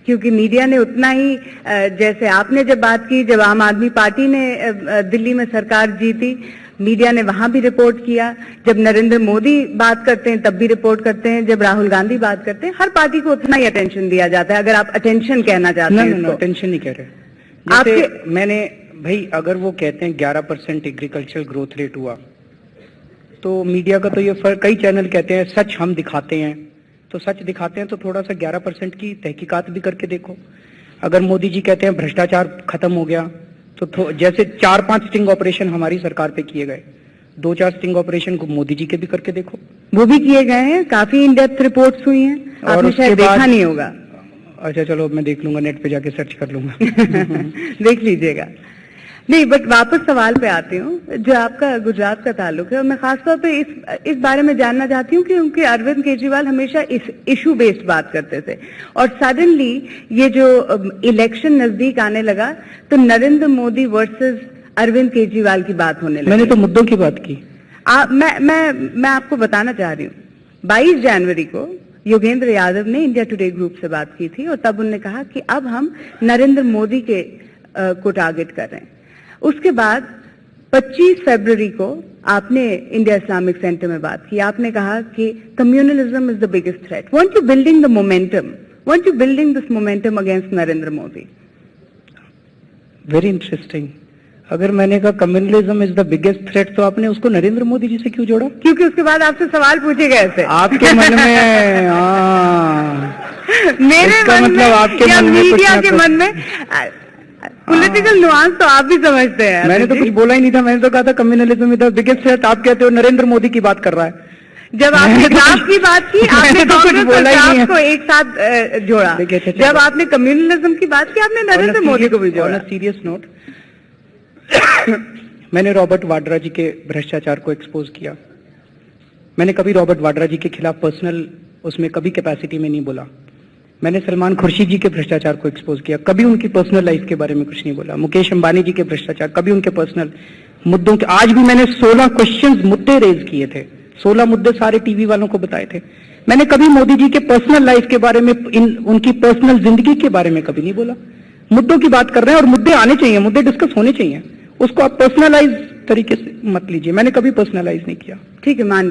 क्योंकि मीडिया ने उतना ही, जैसे आपने जब बात की, जब आम आदमी पार्टी ने दिल्ली में सरकार जीती, मीडिया ने वहां भी रिपोर्ट किया। जब नरेंद्र मोदी बात करते हैं तब भी रिपोर्ट करते हैं, जब राहुल गांधी बात करते हैं, हर पार्टी को उतना ही अटेंशन दिया जाता है। अगर आप अटेंशन कहना चाहते हैं। नहीं, अटेंशन नहीं कह रहे। आपके मैंने भाई, अगर वो कहते हैं 11% एग्रीकल्चर ग्रोथ रेट हुआ, तो मीडिया का तो ये फर्क, कई चैनल कहते हैं सच हम दिखाते हैं, तो सच दिखाते हैं तो थोड़ा सा 11% की तहकीकात भी करके देखो। अगर मोदी जी कहते हैं भ्रष्टाचार खत्म हो गया, तो जैसे 4-5 स्टिंग ऑपरेशन हमारी सरकार पे किए गए, 2-4 स्टिंग ऑपरेशन को मोदी जी के भी करके देखो। वो भी किए गए हैं, काफी इन डेप्थ रिपोर्ट्स हुई हैं, आपने शायद देखा नहीं होगा। अच्छा चलो, मैं देख लूंगा, नेट पे जाके सर्च कर लूंगा। देख लीजिएगा। नहीं, बट वापस सवाल पे आती हूँ, जो आपका गुजरात का ताल्लुक है, और मैं खासतौर पे इस बारे में जानना चाहती हूँ कि उनके अरविंद केजरीवाल हमेशा इस इशू बेस्ड बात करते थे, और सडनली ये जो इलेक्शन नजदीक आने लगा तो नरेंद्र मोदी वर्सेस अरविंद केजरीवाल की बात होने लगी। मैंने तो मुद्दों की बात की। मैं आपको बताना चाह रही हूँ, 22 जनवरी को योगेंद्र यादव ने इंडिया टुडे ग्रुप से बात की थी, और तब उन्होंने कहा कि अब हम नरेंद्र मोदी के को टारगेट कर रहे हैं। उसके बाद 25 फरवरी को आपने इंडिया इस्लामिक सेंटर में बात की, आपने कहा कि communalism is the biggest threat. Want you building the momentum, want you building this momentum against Narendra Modi? Very interesting. अगर मैंने कहा communalism is the biggest threat, तो आपने उसको नरेंद्र मोदी जी से क्यों जोड़ा? क्योंकि उसके बाद आपसे सवाल पूछे गए थे आपके मन में। मेरे मन में, आपके मन में, मीडिया के मन में पॉलिटिकल नुआंस तो आप भी समझते हैं। मैंने तो कुछ बोला ही नहीं था, मैंने तो कहा था communalism is the biggest threat. आप कहते हो नरेंद्र मोदी की बात कर रहा है। जब आपने ग्राफ की बात की, आपने तो कुछ बोला ही नहीं, को एक साथ जोड़ा। जब आपने कम्युनलिज्म की बात की, आपने नरेंद्र मोदी को भी जोड़ा। सीरियस नोट, मैंने रॉबर्ट वाड्रा जी के भ्रष्टाचार को एक्सपोज किया। मैंने कभी रॉबर्ट वाड्रा जी के खिलाफ पर्सनल उसमें कभी कैपेसिटी में नहीं बोला। मैंने सलमान खुर्शीद जी के भ्रष्टाचार को एक्सपोज किया, कभी उनकी पर्सनल लाइफ के बारे में कुछ नहीं बोला। मुकेश अंबानी जी के भ्रष्टाचार, कभी उनके पर्सनल मुद्दों के, आज भी मैंने 16 क्वेश्चंस मुद्दे रेज किए थे, 16 मुद्दे सारे टीवी वालों को बताए थे। मैंने कभी मोदी जी के पर्सनल लाइफ के बारे में, उनकी पर्सनल जिंदगी के बारे में कभी नहीं बोला। मुद्दों की बात कर रहे हैं और मुद्दे आने चाहिए, मुद्दे डिस्कस होने चाहिए। उसको आप पर्सनलाइज तरीके से मत लीजिए, मैंने कभी पर्सनलाइज नहीं किया। ठीक है, मान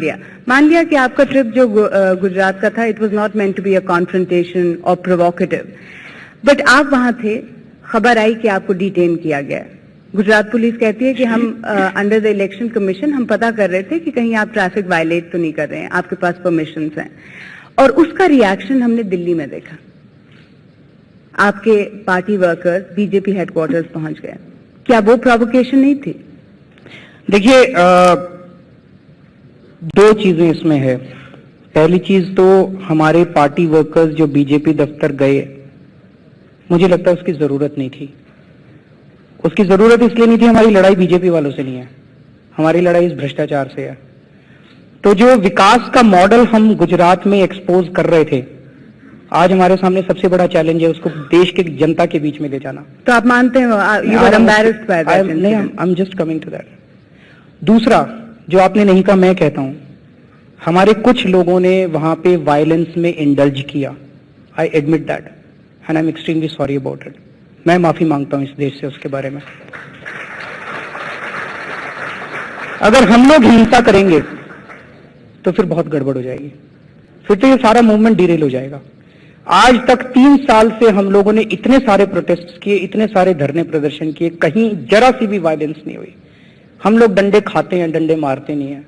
लिया कि आपका ट्रिप जो गुजरात का था, it was not meant to be a confrontation और प्रोवोकेटिव, बट आप वहां थे, खबर आई कि आपको डिटेन किया गया। गुजरात पुलिस कहती है कि हम अंडर द इलेक्शन कमीशन हम पता कर रहे थे कि कहीं आप ट्रैफिक वायलेट तो नहीं कर रहे हैं, आपके पास परमिशंस हैं, और उसका रिएक्शन हमने दिल्ली में देखा। आपके पार्टी वर्कर्स बीजेपी हेडक्वार्टर्स पहुंच गए। क्या वो प्रोवोकेशन नहीं थी? देखिए, दो चीजें इसमें है। पहली चीज तो हमारे पार्टी वर्कर्स जो बीजेपी दफ्तर गए, मुझे लगता है उसकी जरूरत नहीं थी। उसकी जरूरत इसलिए नहीं थी, हमारी लड़ाई बीजेपी वालों से नहीं है, हमारी लड़ाई इस भ्रष्टाचार से है। तो जो विकास का मॉडल हम गुजरात में एक्सपोज कर रहे थे, आज हमारे सामने सबसे बड़ा चैलेंज है उसको देश के जनता के बीच में ले जाना। तो आप मानते हैं you are embarrassed by that? नहीं, I am just coming to that. दूसरा, जो आपने नहीं कहा मैं कहता हूं, हमारे कुछ लोगों ने वहां पे वायलेंस में इंडल्ज किया। I admit that and I am extremely sorry about it. मैं माफी मांगता हूं इस देश से उसके बारे में। अगर हम लोग हिंसा करेंगे तो फिर बहुत गड़बड़ हो जाएगी, फिर तो ये सारा मूवमेंट डिरेल हो जाएगा। आज तक 3 साल से हम लोगों ने इतने सारे प्रोटेस्ट किए, इतने सारे धरने प्रदर्शन किए, कहीं जरा सी भी वायलेंस नहीं हुई। हम लोग डंडे खाते हैं, डंडे मारते नहीं है।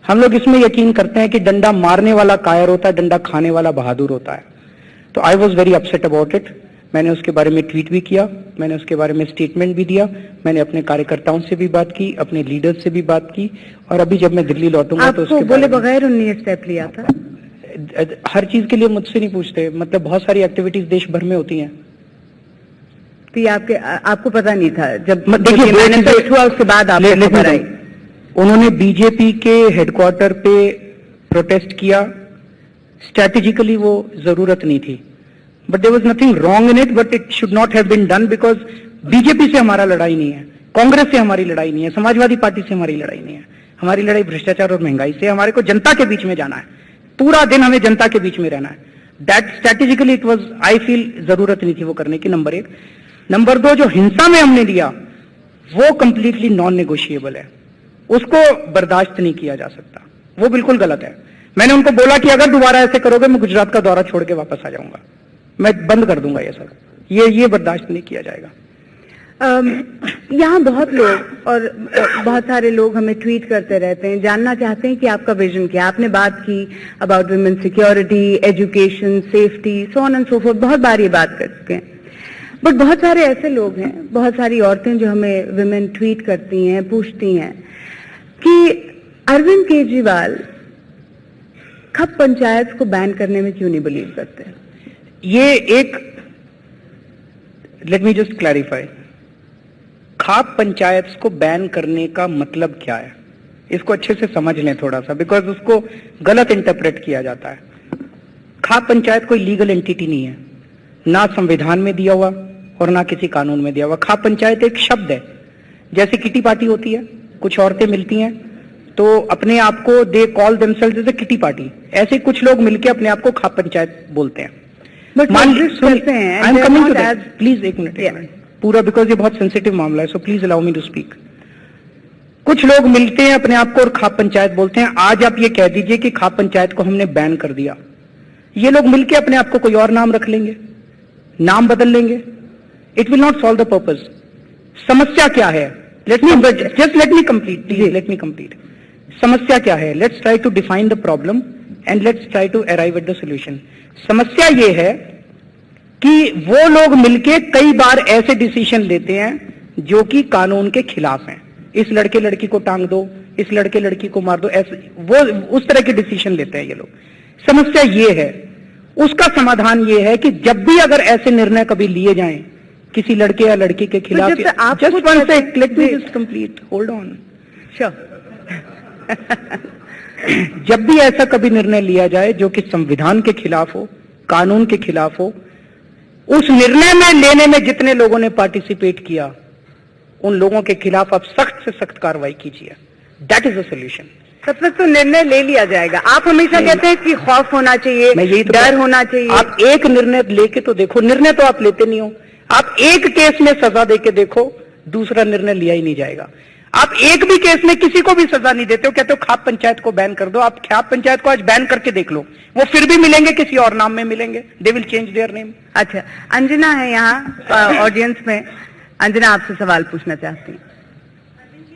हम लोग इसमें यकीन करते हैं कि डंडा मारने वाला कायर होता है, डंडा खाने वाला बहादुर होता है। तो I was very upset about it. मैंने उसके बारे में ट्वीट भी किया, मैंने उसके बारे में स्टेटमेंट भी दिया, मैंने अपने कार्यकर्ताओं से भी बात की, अपने लीडर्स से भी बात की, और अभी जब मैं दिल्ली लौटूंगा तो उसके बोले बगैर उन्होंने स्टेप लिया था। हर चीज के लिए मुझसे नहीं पूछते, मतलब बहुत सारी एक्टिविटीज देश भर में होती हैं। तो ये आपको पता नहीं था जब देखिए मैनिफेस्ट हुआ उसके बाद आपको खबर आई? उन्होंने बीजेपी के हेडक्वार्टर पे प्रोटेस्ट किया, स्ट्रैटेजिकली वो जरूरत नहीं थी, but there was nothing wrong in it, but it should not have been done because BJP से हमारा लड़ाई नहीं है, कांग्रेस से हमारी लड़ाई नहीं है, समाजवादी पार्टी से हमारी लड़ाई नहीं है। हमारी लड़ाई भ्रष्टाचार और महंगाई से। हमारे को जनता के बीच में जाना है, पूरा दिन हमें जनता के बीच में रहना है। That strategically it was, I feel जरूरत नहीं थी वो करने की, नंबर 1। नंबर 2, जो हिंसा में हमने लिया वो कंप्लीटली नॉन नेगोशिएबल है, उसको बर्दाश्त नहीं किया जा सकता, वो बिल्कुल गलत है। मैंने उनको बोला कि अगर दोबारा ऐसे करोगे मैं गुजरात का दौरा छोड़ के वापस आ जाऊंगा, मैं बंद कर दूंगा ये सब, ये बर्दाश्त नहीं किया जाएगा। यहाँ बहुत लोग और बहुत सारे लोग हमें ट्वीट करते रहते हैं, जानना चाहते हैं कि आपका विजन क्या। आपने बात की about women security, education, safety, so on and so fourth, बहुत बार ये बात कर चुके हैं। बट बहुत सारे ऐसे लोग हैं, बहुत सारी औरतें जो हमें विमेन ट्वीट करती हैं, पूछती हैं कि अरविंद केजरीवाल खप पंचायत को बैन करने में क्यों नहीं बिलीव करते? ये एक, लेट मी जस्ट क्लैरिफाई, खाप पंचायत को बैन करने का मतलब क्या है, इसको अच्छे से समझ लें थोड़ा सा, बिकॉज उसको गलत इंटरप्रेट किया जाता है। खाप पंचायत कोई लीगल एंटिटी नहीं है, ना संविधान में दिया हुआ और ना किसी कानून में दिया हुआ। खाप पंचायत एक शब्द है, जैसे किटी पार्टी होती है, कुछ औरतें मिलती हैं तो अपने आप को they call themselves as a kitty party, ऐसे कुछ लोग मिलकर अपने आप को खाप पंचायत बोलते हैं। I am coming to that, please एक मिनट पूरा, बिकॉज ये बहुत सेंसिटिव मामला है, so please allow me to speak. कुछ लोग मिलते हैं अपने आप को और खाप पंचायत बोलते हैं। आज आप ये कह दीजिए कि खाप पंचायत को हमने बैन कर दिया, ये लोग मिलके अपने आप को कोई और नाम रख लेंगे, नाम बदल लेंगे, it will not solve the purpose. समस्या क्या है? Let me complete. समस्या क्या है? Let's try to define the problem and let's try to arrive at the solution. समस्या ये है कि वो लोग मिलके कई बार ऐसे डिसीजन लेते हैं जो कि कानून के खिलाफ हैं। इस लड़के लड़की को टांग दो, इस लड़के लड़की को मार दो, ऐसे वो उस तरह के डिसीजन लेते हैं ये लोग। समस्या ये है, उसका समाधान ये है कि जब भी अगर ऐसे निर्णय कभी लिए जाएं किसी लड़के या लड़की के खिलाफ, just one second, let me just complete, hold on. जब भी ऐसा कभी निर्णय लिया जाए जो कि संविधान के खिलाफ हो, कानून के खिलाफ हो, उस निर्णय में लेने में जितने लोगों ने पार्टिसिपेट किया उन लोगों के खिलाफ आप सख्त से सख्त कार्रवाई कीजिए। That is a solution. तब तक तो निर्णय ले लिया जाएगा। आप हमेशा कहते हैं कि खौफ होना चाहिए, डर होना चाहिए। आप एक निर्णय लेके तो देखो, निर्णय तो आप लेते नहीं हो। आप एक केस में सजा देके देखो, दूसरा निर्णय लिया ही नहीं जाएगा। आप एक भी केस में किसी को भी सजा नहीं देते हो, कहते हो खाप पंचायत को बैन कर दो। आप खाप पंचायत को आज बैन करके देख लो, वो फिर भी मिलेंगे, किसी और नाम में मिलेंगे, they will change their name. अच्छा, अंजना है यहाँ ऑडियंस में। अंजना आपसे सवाल पूछना चाहती हूँ।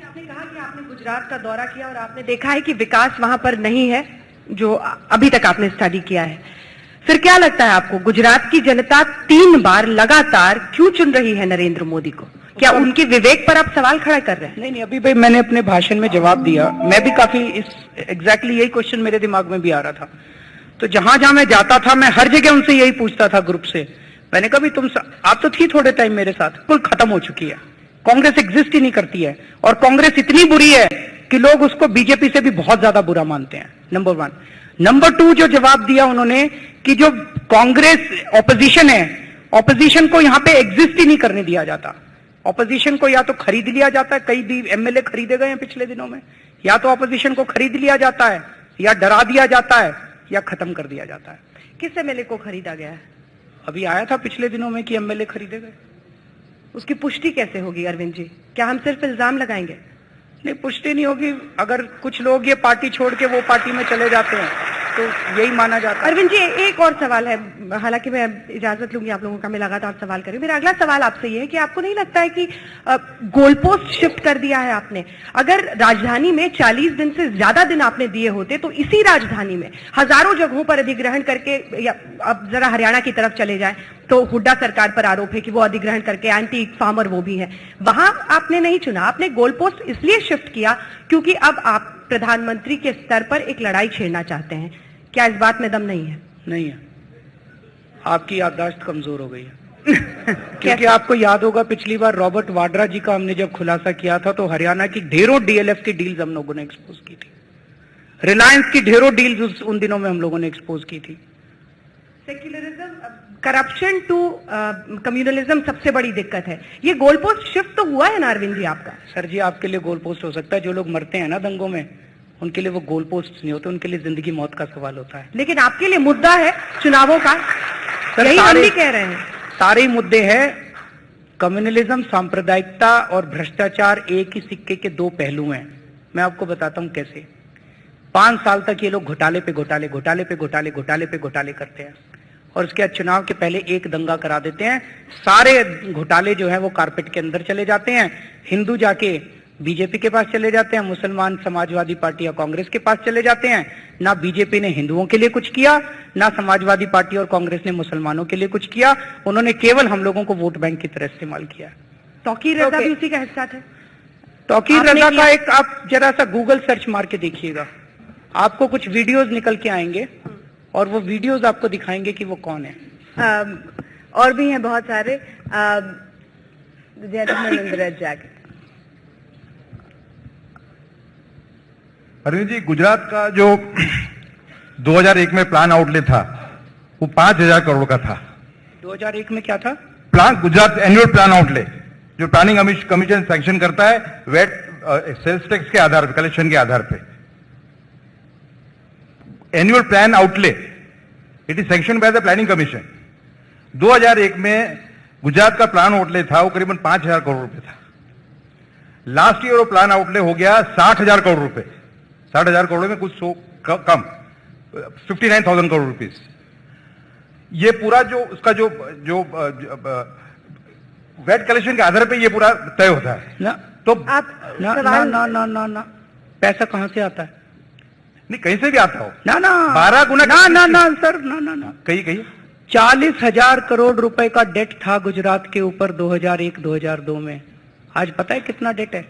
आपने कहा कि आपने गुजरात का दौरा किया और आपने देखा है कि विकास वहां पर नहीं है जो अभी तक आपने स्टडी किया है। फिर क्या लगता है आपको, गुजरात की जनता 3 बार लगातार क्यों चुन रही है नरेंद्र मोदी को? क्या उनके विवेक पर आप सवाल खड़ा कर रहे हैं? नहीं, अभी भाई मैंने अपने भाषण में जवाब दिया। मैं भी काफी एग्जैक्टली यही क्वेश्चन मेरे दिमाग में भी आ रहा था। तो जहां जहां मैं जाता था, मैं हर जगह उनसे यही पूछता था ग्रुप से। मैंने कहा भी आप तो थी थोड़े टाइम मेरे साथ, बिल्कुल खत्म हो चुकी है, कांग्रेस एग्जिस्ट ही नहीं करती है, और कांग्रेस इतनी बुरी है कि लोग उसको बीजेपी से भी बहुत ज्यादा बुरा मानते हैं। नंबर 1। नंबर 2, जो जवाब दिया उन्होंने कि जो कांग्रेस ऑपोजिशन है, ऑपोजिशन को यहां पे एग्जिस्ट ही नहीं करने दिया जाता। ऑपोजिशन को या तो खरीद लिया जाता है, कई भी एमएलए खरीदे गए हैं पिछले दिनों में, या तो ऑपोजिशन को खरीद लिया जाता है, या डरा दिया जाता है, या खत्म कर दिया जाता है। किस एमएलए को खरीदा गया है? अभी आया था पिछले दिनों में कि एमएलए खरीदे गए। उसकी पुष्टि कैसे होगी अरविंद जी? क्या हम सिर्फ इल्जाम लगाएंगे? नहीं, पुष्टि नहीं होगी। अगर कुछ लोग ये पार्टी छोड़ के वो पार्टी में चले जाते हैं तो यही माना जाता है। अरविंद जी, एक और सवाल है, हालांकि मैं इजाजत लूंगी आप लोगों का, मैं लगातार सवाल करूं। मेरा अगला सवाल आपसे ये है कि आपको नहीं लगता है कि गोल पोस्ट शिफ्ट कर दिया है आपने? अगर राजधानी में 40 दिन से ज्यादा दिन आपने दिए होते तो इसी राजधानी में हजारों जगहों पर अधिग्रहण करके, या अब जरा हरियाणा की तरफ चले जाए तो हुड्डा सरकार पर आरोप है कि वो अधिग्रहण करके एंटी फार्मर वो भी है, वहां आपने नहीं चुना। आपने गोल पोस्ट इसलिए शिफ्ट किया क्योंकि अब आप प्रधानमंत्री के स्तर पर एक लड़ाई छेड़ना चाहते हैं। क्या इस बात में दम नहीं है? नहीं है, आपकी याददाश्त कमजोर हो गई है। क्योंकि आपको याद होगा पिछली बार रॉबर्ट वाड्रा जी का हमने जब खुलासा किया था तो हरियाणा की ढेरों डीएलएफ की डील्स हम लोगों ने एक्सपोज की थी, रिलायंस की ढेरों डील्स उन दिनों में हम लोगों ने एक्सपोज की थी। सेक्युलरिज्म, करप्शन टू कम्युनलिज्म सबसे बड़ी दिक्कत है। ये गोल पोस्ट शिफ्ट तो हुआ है ना अरविंद जी आपका? सर जी, आपके लिए गोल पोस्ट हो सकता है, जो लोग मरते हैं ना दंगों में, उनके लिए वो गोल पोस्ट नहीं होते, उनके लिए जिंदगी मौत का सवाल होता है। लेकिन आपके लिए मुद्दा है चुनावों का, यही हम भी कह रहे हैं। सारे मुद्दे हैं। कम्युनलिज्म, सांप्रदायिकता और भ्रष्टाचार एक ही सिक्के के 2 पहलू हैं। मैं आपको बताता हूं कैसे। 5 साल तक ये लोग घोटाले पे घोटाले, घोटाले पे घोटाले, घोटाले पे घोटाले करते हैं, और उसके बाद चुनाव के पहले एक दंगा करा देते हैं। सारे घोटाले जो है वो कारपेट के अंदर चले जाते हैं। हिंदू जाके बीजेपी के पास चले जाते हैं, मुसलमान समाजवादी पार्टी या कांग्रेस के पास चले जाते हैं। ना बीजेपी ने हिंदुओं के लिए कुछ किया, ना समाजवादी पार्टी और कांग्रेस ने मुसलमानों के लिए कुछ किया। उन्होंने केवल हम लोगों को वोट बैंक की तरह इस्तेमाल किया। तौकीर रजा भी उसी का हिस्सा थे। तौकीर रजा का एक आप जरा सा गूगल सर्च मार के देखिएगा, आपको कुछ वीडियोज निकल के आएंगे और वो वीडियोज आपको दिखाएंगे कि वो कौन है। और भी हैं बहुत सारे। जाके अरविंद जी, गुजरात का जो 2001 में प्लान आउटले था वो 5,000 करोड़ का था। 2001 में क्या था? Plan, Gujarat annual plan outlay जो प्लानिंग कमीशन सैंक्शन करता है वेट सेल्स टैक्स के आधार पर, कलेक्शन के आधार पे। Annual plan outlay it is sanction by the planning commission. 2001 में गुजरात का प्लान आउटले था वो करीबन 5,000 करोड़ रुपए था। लास्ट ईयर वो प्लान आउटले हो गया 60,000 करोड़ रुपए। 60,000 करोड़ में कुछ कम 59,000 करोड़ रुपीस। ये पूरा जो उसका जो वेट कलेक्शन के आधार पे ये पूरा तय होता है ना। तो आप ना ना ना ना ना ना पैसा कहां से आता है? नहीं, कहीं से भी आता हो ना ना 12 गुना ना ना ना सर, ना ना ना कहीं 40,000 करोड़ रुपए का डेट था गुजरात के ऊपर 2001-2002 में। आज पता है कितना डेट है?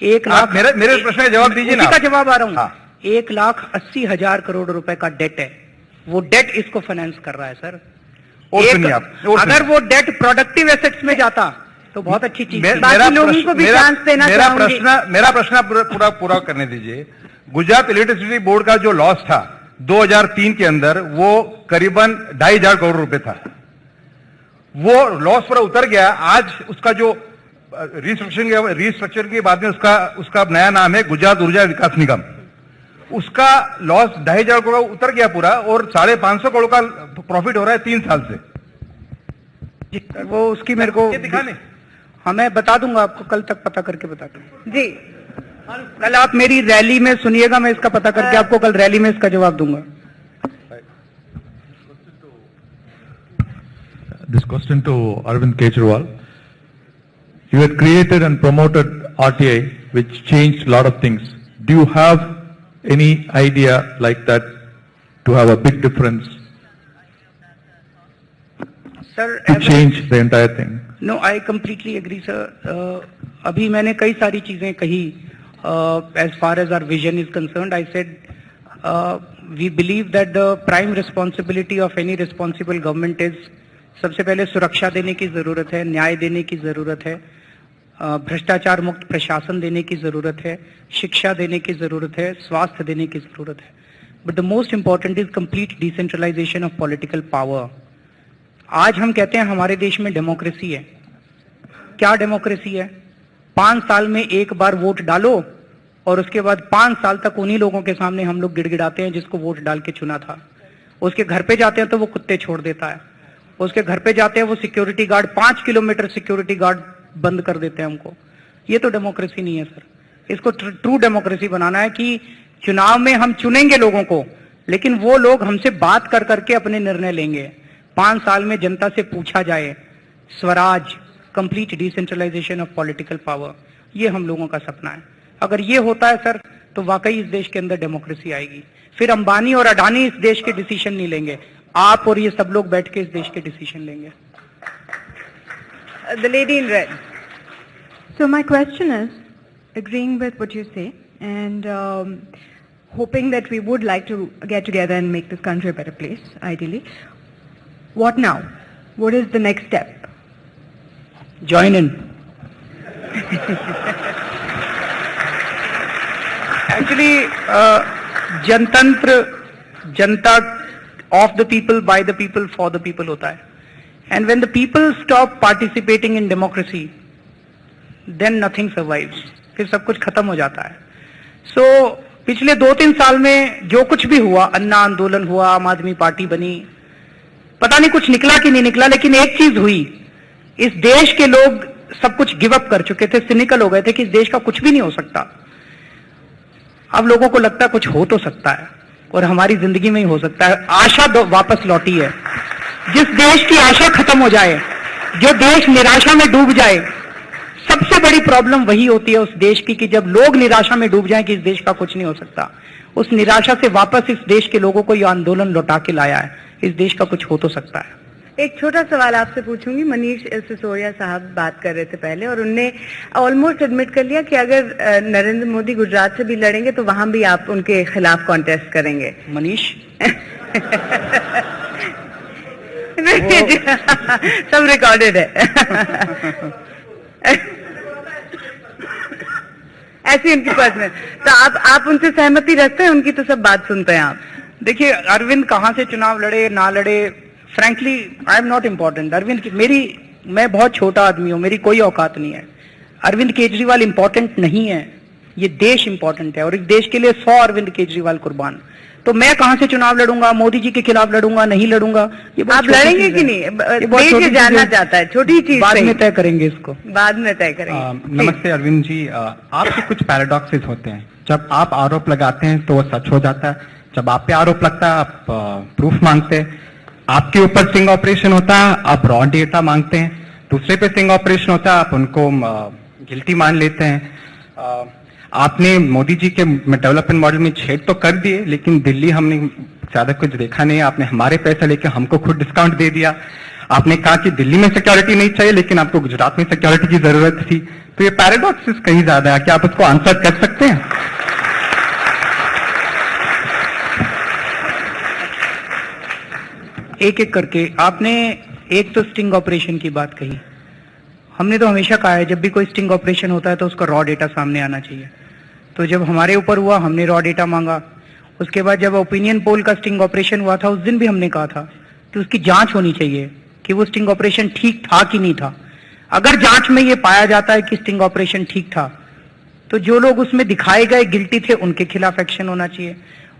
1 लाख। मेरे प्रश्न का जवाब दीजिए ना। उसी का जवाब आ रहा हूं। हाँ। 1,80,000 करोड़ रुपए का डेट है। वो डेट इसको फाइनेंस कर रहा है सर। और सुनिए आप, अगर वो डेट प्रोडक्टिव एसेट्स में जाता तो बहुत अच्छी चीज थी। बाकी लोगों को भी चांस देना चाहूंगी। मेरा प्रश्न पूरा करने दीजिए। गुजरात इलेक्ट्रिसिटी बोर्ड का जो लॉस था 2003 के अंदर वो करीबन 2,500 करोड़ रुपए था। वो लॉस पूरा उतर गया। आज उसका जो रिस्ट्रक्चर के बाद में उसका नया नाम है गुजरात ऊर्जा विकास निगम। उसका लॉस 2,500 करोड़ उतर गया पूरा, और 550 करोड़ का प्रॉफिट हो रहा है 3 साल से। वो उसकी मेरे को दिखाने, हाँ मैं बता दूंगा आपको, कल तक पता करके बता दूंगा जी। कल आप मेरी रैली में सुनिएगा, मैं इसका पता करके आपको कल रैली में इसका जवाब दूंगा। This question to Arvind Kejriwal. You had created and promoted RTI, which changed a lot of things. Do you have any idea like that to have a big difference Sir, to change the entire thing? No, I completely agree, sir. अभी मैंने कई सारी चीजें कही. As far as our vision is concerned, I said we believe that the prime responsibility of any responsible government is सबसे पहले सुरक्षा देने की जरूरत है, न्याय देने की जरूरत है, भ्रष्टाचार मुक्त प्रशासन देने की जरूरत है, शिक्षा देने की जरूरत है, स्वास्थ्य देने की जरूरत है. But the most important is complete decentralisation of political power. आज हम कहते हैं हमारे देश में डेमोक्रेसी है. क्या डेमोक्रेसी है? 5 साल में एक बार वोट डालो और उसके बाद 5 साल तक उन्हीं लोगों के सामने हम लोग गिड़गिड़ाते हैं जिसको वोट डाल के चुना था. उसके घर पे जाते हैं तो वो कुत्ते छोड़ देता है. उसके घर पे जाते हैं वो security guard 5 kilometre security guard बंद कर देते हैं हमको. ये तो डेमोक्रेसी नहीं है सर. इसको ट्रू डेमोक्रेसी बनाना है कि चुनाव में हम चुनेंगे लोगों को, लेकिन वो लोग हमसे बात कर करके अपने निर्णय लेंगे. 5 साल में जनता से पूछा जाए. Swaraj, complete decentralisation of political power, ये हम लोगों का सपना है. अगर ये होता है सर तो वाकई इस देश के अंदर डेमोक्रेसी आएगी. फिर अंबानी और अडानी इस देश के डिसीजन नहीं लेंगे, आप और ये सब लोग बैठ के इस देश के डिसीजन लेंगे. The lady in red. So my question is, agreeing with what you say and hoping that we would like to get together and make this country a better place, ideally. What now? What is the next step? Join in. Actually, जनतंत्र जनता of the people, by the people, for the people होता है. And when the people stop participating in democracy, then nothing survives. फिर सब कुछ खत्म हो जाता है. So पिछले 2-3 साल में जो कुछ भी हुआ, अन्ना आंदोलन हुआ, आम आदमी पार्टी बनी, पता नहीं कुछ निकला कि नहीं निकला, लेकिन एक चीज हुई, इस देश के लोग सब कुछ गिव अप कर चुके थे, सिनिकल हो गए थे कि इस देश का कुछ भी नहीं हो सकता. अब लोगों को लगता है कुछ हो तो सकता है और हमारी जिंदगी में ही हो सकता है. आशा वापस लौटी है. जिस देश की आशा खत्म हो जाए, जो देश निराशा में डूब जाए, सबसे बड़ी प्रॉब्लम वही होती है उस देश की कि जब लोग निराशा में डूब जाएं कि इस देश का कुछ नहीं हो सकता. उस निराशा से वापस इस देश के लोगों को यह आंदोलन लौटा के लाया है. इस देश का कुछ हो तो सकता है. एक छोटा सवाल आपसे पूछूंगी. मनीष सिसोदिया साहब बात कर रहे थे पहले और उनने ऑलमोस्ट एडमिट कर लिया कि अगर नरेंद्र मोदी गुजरात से भी लड़ेंगे तो वहां भी आप उनके खिलाफ कॉन्टेस्ट करेंगे. मनीष सब रिकॉर्डेड है. ऐसी उनकी पर्सनल. तो आप उनसे सहमति रखते हैं? उनकी तो सब बात सुनते हैं आप. देखिए, अरविंद कहां से चुनाव लड़े ना लड़े, frankly I am not important. Arvind मैं बहुत छोटा आदमी हूं, मेरी कोई औकात नहीं है. अरविंद केजरीवाल इंपॉर्टेंट नहीं है, ये देश इंपॉर्टेंट है और इस देश के लिए 100 अरविंद केजरीवाल कुर्बान. तो मैं कहां से चुनाव लड़ूंगा? मोदी जी के खिलाफ लड़ूंगा, नहीं लड़ूंगा? ये आप लड़ेंगे कि नहीं? देश जानना चाहता है. छोटी चीज बाद में तय करेंगे इसको. बाद में तय करेंगे. नमस्ते अरविंद जी. आपके कुछ पैराडॉक्सेस होते हैं. जब आप आरोप लगाते हैं तो वो सच हो जाता है. जब आप पे आरोप लगता है आप प्रूफ मांगते हैं. आपके ऊपर स्टिंग ऑपरेशन होता है, आप रॉ डेटा मांगते हैं. दूसरे पे स्टिंग ऑपरेशन होता है, आप उनको गिल्टी मान लेते हैं. आपने मोदी जी के डेवलपमेंट मॉडल में छेद तो कर दिए, लेकिन दिल्ली हमने ज्यादा कुछ देखा नहीं. आपने हमारे पैसे लेके हमको खुद डिस्काउंट दे दिया. आपने कहा कि दिल्ली में सिक्योरिटी नहीं चाहिए, लेकिन आपको गुजरात में सिक्योरिटी की जरूरत थी. तो ये पैराडॉक्स कहीं ज्यादा है. क्या आप उसको आंसर कर सकते हैं? एक एक करके. आपने एक तो स्टिंग ऑपरेशन की बात कही. हमने तो हमेशा कहा है जब भी कोई स्टिंग ऑपरेशन होता है तो उसका रॉ डेटा सामने आना चाहिए. तो जब हमारे ऊपर हुआ हमने रॉ डेटा मांगा. उसके बाद जब ओपिनियन पोल का स्टिंग ऑपरेशन हुआ था उस दिन भी हमने कहा था कि उसकी जांच होनी चाहिए कि वो स्टिंग ऑपरेशन ठीक था कि नहीं था. अगर जांच में ये पाया जाता है कि स्टिंग ऑपरेशन ठीक था तो जो लोग उसमें दिखाए गए गिल्टी थे उनके खिलाफ एक्शन होना चाहिए.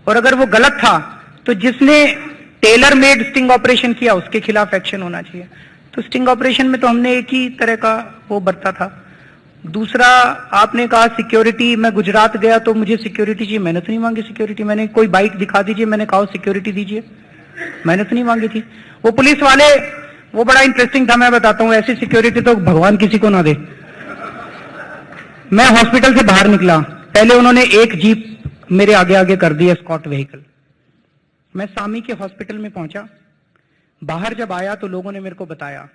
और अगर वो गलत था तो जिसने टेलर मेड स्टिंग ऑपरेशन किया उसके खिलाफ एक्शन होना चाहिए. तो स्टिंग ऑपरेशन में तो हमने एक ही तरह का वो बरता था. दूसरा, आपने कहा सिक्योरिटी, मैं गुजरात गया तो मुझे सिक्योरिटी चाहिए, मैंने तो नहीं मांगी सिक्योरिटी। मैंने कोई बाइक दिखा दीजिए, मैंने कहा सिक्योरिटी दीजिए, मैंने तो नहीं मांगी थी। वो पुलिस वाले, वो बड़ा इंटरेस्टिंग था, मैं बताता हूं, ऐसी सिक्योरिटी तो भगवान किसी को ना दे। मैं हॉस्पिटल से बाहर निकला, पहले उन्होंने एक जीप मेरे आगे आगे कर दी, एस्कॉर्ट व्हीकल। मैं सामी के हॉस्पिटल में पहुंचा, बाहर जब आया तो लोगों ने मेरे को बताया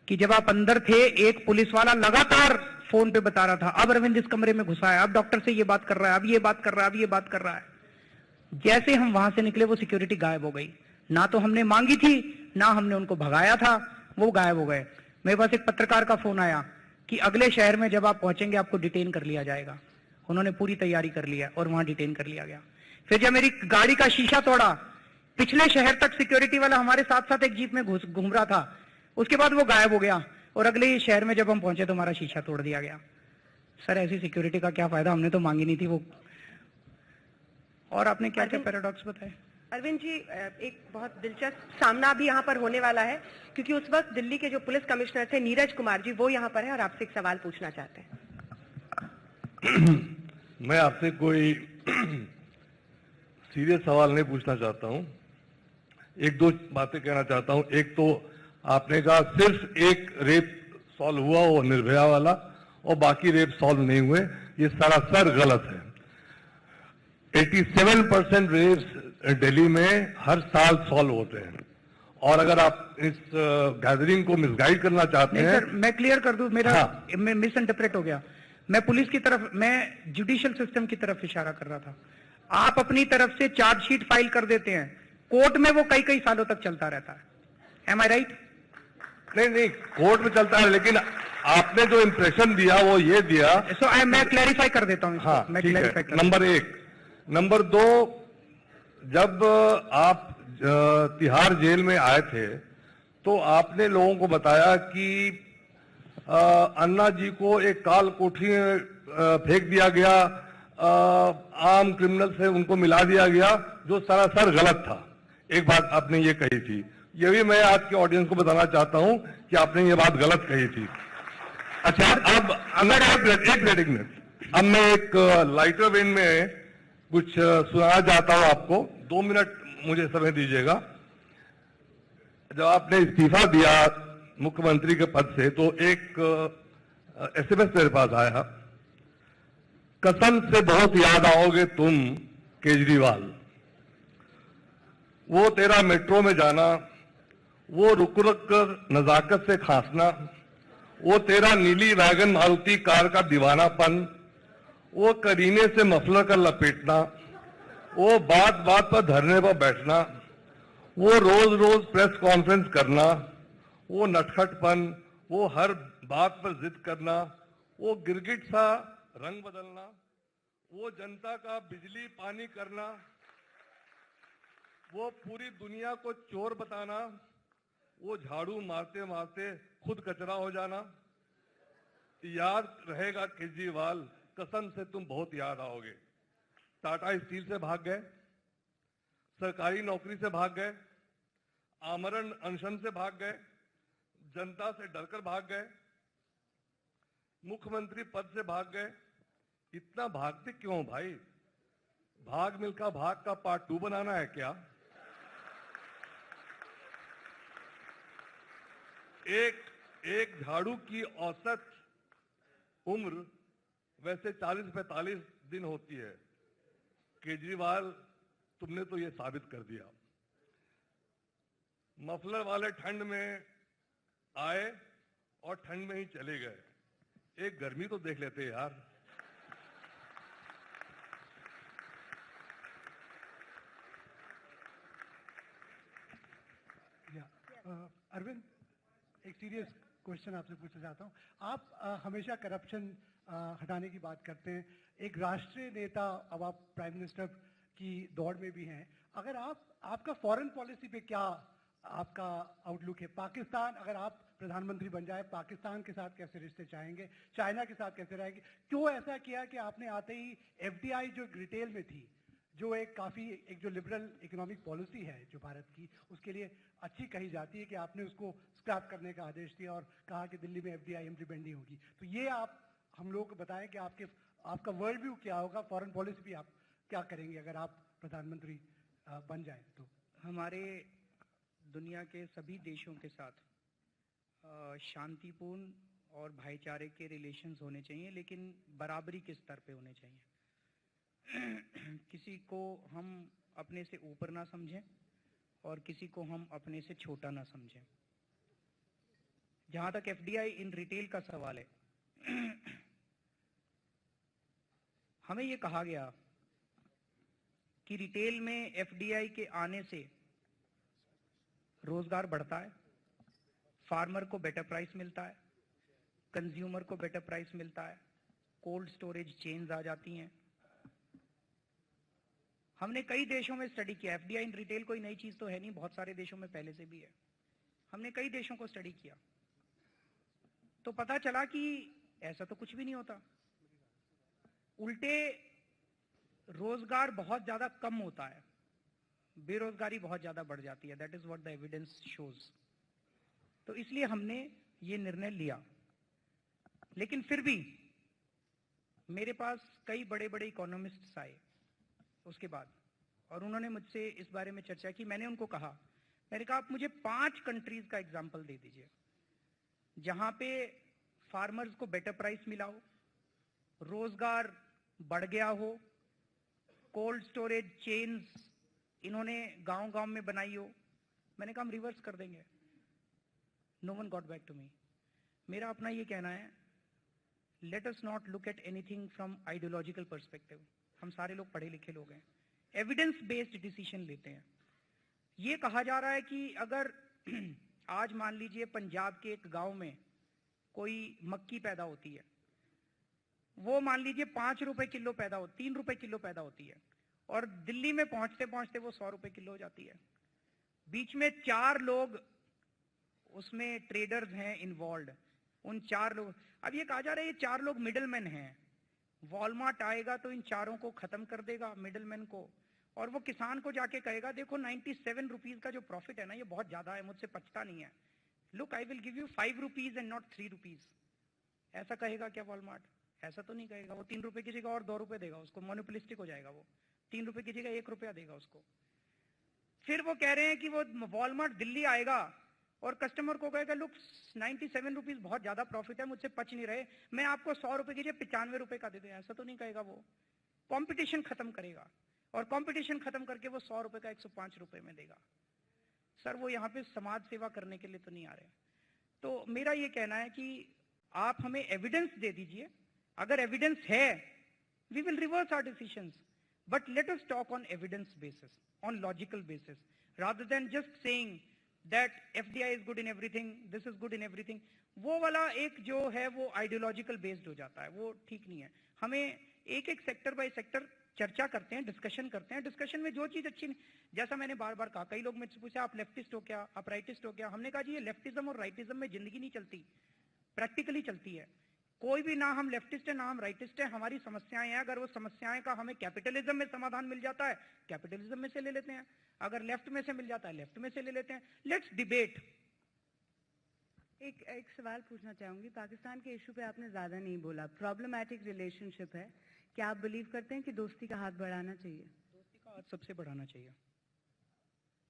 कि जब आप अंदर थे, एक पुलिस वाला लगातार फोन पे बता रहा था, अब अरविंद इस कमरे में घुसा है, अब डॉक्टर से ये बात कर रहा है, अब ये बात कर रहा है, अब ये बात कर रहा है। जैसे हम वहां से निकले वो सिक्योरिटी गायब हो गई। ना तो हमने मांगी थी, ना हमने उनको भगाया था, वो गायब हो गए। मेरे पास एक पत्रकार का फोन आया कि अगले शहर में जब आप पहुंचेंगे आपको डिटेन कर लिया जाएगा। उन्होंने पूरी तैयारी कर लिया और वहां डिटेन कर लिया गया। फिर जब मेरी गाड़ी का शीशा तोड़ा, पिछले शहर तक सिक्योरिटी वाला हमारे साथ साथ एक जीप में घूम रहा था, उसके बाद वो गायब हो गया और अगले ही शहर में जब हम पहुंचे तो हमारा शीशा तोड़ दिया गया। सर ऐसी सिक्योरिटी का क्या फायदा, हमने तो मांगी नहीं थी वो। और आपने क्या क्या पैराडॉक्स बताए? अरविंद जी, एक बहुत दिलचस्प सामना भी यहाँ पर होने वाला है, क्योंकि उस वक्त दिल्ली के जो पुलिस कमिश्नर थे नीरज कुमार जी, वो यहाँ पर है और आपसे एक सवाल पूछना चाहते हैं। मैं आपसे कोई सीरियस सवाल नहीं पूछना चाहता हूं, एक दो बातें कहना चाहता हूं। एक तो आपने कहा सिर्फ एक रेप सॉल्व हुआ, वो निर्भया वाला, और बाकी रेप सॉल्व नहीं हुए। ये सरासर गलत है। 87% रेप्स दिल्ली में हर साल सॉल्व होते हैं। और अगर आप इस गैदरिंग को मिसगाइड करना चाहते हैं, सर मैं क्लियर कर दूं, मेरा मिस इंटरप्रेट हो गया। मैं पुलिस की तरफ, मैं जुडिशियल सिस्टम की तरफ इशारा कर रहा था। आप अपनी तरफ से चार्जशीट फाइल कर देते हैं, कोर्ट में वो कई कई सालों तक चलता रहता है। एम आई राइट? नहीं, कोर्ट में चलता है, लेकिन आपने जो इंप्रेशन दिया वो ये दिया। मैं क्लैरिफाई कर देता हूं। हाँ, मैं ठीक क्लैरिफाई है। नंबर एक। नंबर दो, जब आप तिहाड़ जेल में आए थे तो आपने लोगों को बताया कि अन्ना जी को एक काल कोठरी में फेंक दिया गया, आम क्रिमिनल से उनको मिला दिया गया, जो सरासर गलत था। एक बात आपने ये कही थी, ये भी मैं आज के ऑडियंस को बताना चाहता हूं कि आपने ये बात गलत कही थी। अच्छा, अब एक मिनट, अब मैं एक लाइटर वेन में कुछ सुनाना चाहता हूं आपको। 2 मिनट मुझे समय दीजिएगा। जब आपने इस्तीफा दिया मुख्यमंत्री के पद से तो एक एसएमएस मेरे पास आया, कसम से बहुत याद आओगे तुम केजरीवाल, वो तेरा मेट्रो में जाना, वो रुक रुक कर नजाकत से खांसना, वो तेरा नीली वैगन मारुति कार का दीवानापन, वो करीने से मफलर का लपेटना, वो बात बात पर धरने पर बैठना, वो रोज रोज प्रेस कॉन्फ्रेंस करना, वो नटखटपन, वो हर बात पर जिद करना, वो गिरगिट सा रंग बदलना, वो जनता का बिजली पानी करना, वो पूरी दुनिया को चोर बताना, वो झाड़ू मारते मारते खुद कचरा हो जाना। याद रहेगा केजरीवाल, कसम से तुम बहुत याद आओगे। टाटा स्टील से भाग गए, सरकारी नौकरी से भाग गए, आमरण अनशन से भाग गए, जनता से डरकर भाग गए, मुख्यमंत्री पद से भाग गए। इतना भागते क्यों भाई? भाग मिल्खा भाग का पार्ट 2 बनाना है क्या? एक झाड़ू की औसत उम्र वैसे 40-45 दिन होती है। केजरीवाल, तुमने तो ये साबित कर दिया। मफलर वाले ठंड में आए और ठंड में ही चले गए। एक गर्मी तो देख लेते यार। अरविंद, एक सीरियस क्वेश्चन आपसे पूछना चाहता हूं। आप हमेशा करप्शन हटाने की बात करते हैं, एक राष्ट्रीय नेता, अब आप प्राइम मिनिस्टर की दौड़ में भी हैं। अगर आपका फॉरेन पॉलिसी पे क्या आपका आउटलुक है? पाकिस्तान, अगर आप प्रधानमंत्री बन जाए, पाकिस्तान के साथ कैसे रिश्ते चाहेंगे, चाइना के साथ कैसे रहेंगे? क्यों ऐसा किया कि आपने आते ही एफडीआई जो रिटेल में थी, जो एक जो लिबरल इकोनॉमिक पॉलिसी है जो भारत की, उसके लिए अच्छी कही जाती है, कि आपने उसको स्क्रैप करने का आदेश दिया और कहा कि दिल्ली में एफडीआई इम्प्लीमेंट नहीं होगी। तो ये हम लोग को बताएं कि आपका वर्ल्ड व्यू क्या होगा, फॉरेन पॉलिसी भी आप क्या करेंगे अगर आप प्रधानमंत्री बन जाए तो? हमारे दुनिया के सभी देशों के साथ शांतिपूर्ण और भाईचारे के रिलेशंस होने चाहिए, लेकिन बराबरी के स्तर पे होने चाहिए। किसी को हम अपने से ऊपर ना समझें और किसी को हम अपने से छोटा ना समझें। जहां तक एफडीआई इन रिटेल का सवाल है, हमें यह कहा गया कि रिटेल में एफडीआई के आने से रोजगार बढ़ता है, फार्मर को बेटर प्राइस मिलता है, कंज्यूमर को बेटर प्राइस मिलता है, कोल्ड स्टोरेज चेन्स आ जाती हैं। हमने कई देशों में स्टडी किया। एफडीआई इन रिटेल कोई नई चीज तो है नहीं, बहुत सारे देशों में पहले से भी है। हमने कई देशों को स्टडी किया तो पता चला कि ऐसा तो कुछ भी नहीं होता, उल्टे रोजगार बहुत ज्यादा कम होता है, बेरोजगारी बहुत ज्यादा बढ़ जाती है। That is what the evidence shows. तो इसलिए हमने ये निर्णय लिया। लेकिन फिर भी मेरे पास कई बड़े बड़े इकोनॉमिस्ट्स आए उसके बाद, और उन्होंने मुझसे इस बारे में चर्चा की। मैंने उनको कहा, मैंने कहा आप मुझे 5 कंट्रीज का एग्जाम्पल दे दीजिए जहां पे फार्मर्स को बेटर प्राइस मिला हो, रोजगार बढ़ गया हो, कोल्ड स्टोरेज चेन्स इन्होंने गांव गांव में बनाई हो। मैंने कहा हम रिवर्स कर देंगे। No one got back to me. मेरा अपना ये कहना है, let us not look at anything from ideological perspective. हम सारे लोग पढ़े लिखे लोग हैं, एविडेंस बेस्ड डिसीजन लेते हैं। ये कहा जा रहा है कि अगर आज मान लीजिए पंजाब के एक गांव में कोई मक्की पैदा होती है, वो मान लीजिए 5 रुपए किलो पैदा हो, 3 रुपए किलो पैदा होती है, और दिल्ली में पहुंचते पहुंचते वो 100 रुपए किलो हो जाती है। बीच में 4 लोग उसमें ट्रेडर्स हैं इन्वॉल्व। उन 4 लोग, अब ये कहा जा रहा है ये 4 लोग मिडलमैन हैं। वॉलमार्ट आएगा तो इन 4 को खत्म कर देगा, मिडलमैन को, और वो किसान को जाके कहेगा देखो 97 रुपीज का जो प्रॉफिट है ना, ये बहुत ज्यादा है, मुझसे पचता नहीं है, look I will give you 5 rupees and not 3 rupees. ऐसा कहेगा क्या वॉलमार्ट? ऐसा तो नहीं कहेगा। वो 3 रुपए की जगह और 2 रुपए देगा उसको, मोनोपोलिस्टिक हो जाएगा। वो 3 रुपए की जगह 1 रुपया देगा उसको। फिर वो कह रहे हैं कि वो वॉलमार्ट दिल्ली आएगा और कस्टमर को कहेगा लुक 97 रुपीज बहुत ज्यादा प्रॉफिट है, मुझसे पच नहीं रहे, मैं आपको 100 रुपए की जगह 95 रुपए का दे दूं। ऐसा तो नहीं कहेगा। वो कंपटीशन खत्म करेगा, और कंपटीशन खत्म करके वो 100 रुपए का 105 रुपए में देगा। सर वो यहां पे समाज सेवा करने के लिए तो नहीं आ रहे। तो मेरा ये कहना है कि आप हमें एविडेंस दे दीजिए। अगर एविडेंस है, we will reverse our decisions, but let us talk on evidence basis, on logical basis, rather than just saying that FDI is good in everything, this is good in everything. वो वाला एक जो है वो ideological based हो जाता है, वो ठीक नहीं है। हमें एक एक सेक्टर बाय सेक्टर चर्चा करते हैं, डिस्कशन करते हैं। डिस्कशन में जो चीज अच्छी नहीं, जैसा मैंने बार बार कहा, कई लोग मुझसे पूछा आप लेफ्टिस्ट हो क्या, आप राइटिस्ट हो क्या? हमने कहा जी ये लेफ्टिज्म और राइटिज्म में जिंदगी नहीं चलती, प्रैक्टिकली चलती है। कोई भी, ना हम लेफ्टिस्ट है ना हम राइटिस्ट है, हमारी समस्याएं हैं। अगर वो समस्याएं का हमें कैपिटलिज्म में समाधान मिल जाता है, कैपिटलिज्म में से ले लेते हैं। अगर लेफ्ट में से मिल जाता है, लेफ्ट में से ले लेते हैं। Let's debate. एक सवाल पूछना चाहूंगी। पाकिस्तान के इशू पे आपने ज्यादा नहीं बोला, प्रॉब्लमैटिक रिलेशनशिप है, क्या आप बिलीव करते हैं कि दोस्ती का हाथ बढ़ाना चाहिए? दोस्ती का हाथ सबसे बढ़ाना चाहिए,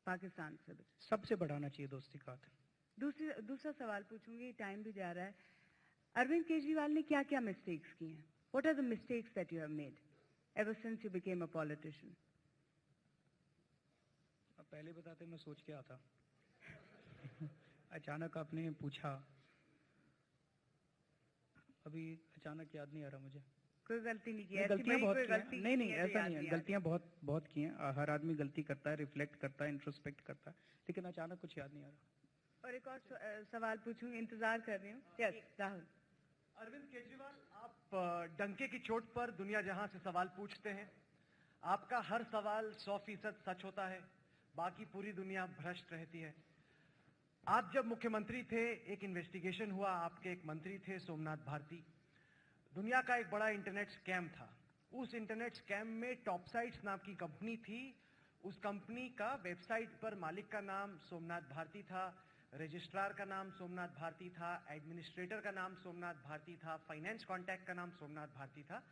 पाकिस्तान से सबसे बढ़ाना चाहिए दोस्ती का हाथ। दूसरा सवाल पूछूंगी, टाइम भी जा रहा है। अरविंद केजरीवाल ने क्या क्या मिस्टेक्स की हैं? What are the mistakes that you have made ever since you became a politician? अब पहले बताते मैं सोच के आता। अचानक आपने पूछा, अभी अचानक याद नहीं आ रहा मुझे। कोई गलती नहीं की? गलतियां बहुत की हैं। नहीं ऐसा नहीं है, गलतियां बहुत की हैं। हर आदमी गलती करता है, रिफ्लेक्ट करता है, इंट्रोस्पेक्ट करता है, लेकिन अचानक कुछ याद नहीं आ रहा। और एक और सवाल पूछूंगी, इंतजार कर रही हूँ। यस राहुल। अरविंद केजरीवाल, आप डंके की चोट पर दुनिया जहां से सवाल पूछते हैं, आपका हर सवाल 100% सच होता है, बाकी पूरी दुनिया भ्रष्ट रहती है। आप जब मुख्यमंत्री थे, एक इन्वेस्टिगेशन हुआ, आपके एक मंत्री थे सोमनाथ भारती, दुनिया का एक बड़ा इंटरनेट स्कैम था। उस इंटरनेट स्कैम में टॉपसाइट्स नाम की कंपनी थी, उस कंपनी का वेबसाइट पर मालिक का नाम सोमनाथ भारती था, रजिस्ट्रार का नाम सोमनाथ भारती था, एडमिनिस्ट्रेटर का नाम सोमनाथ भारती था, फाइनेंस कॉन्टैक्ट का नाम सोमनाथ भारती था।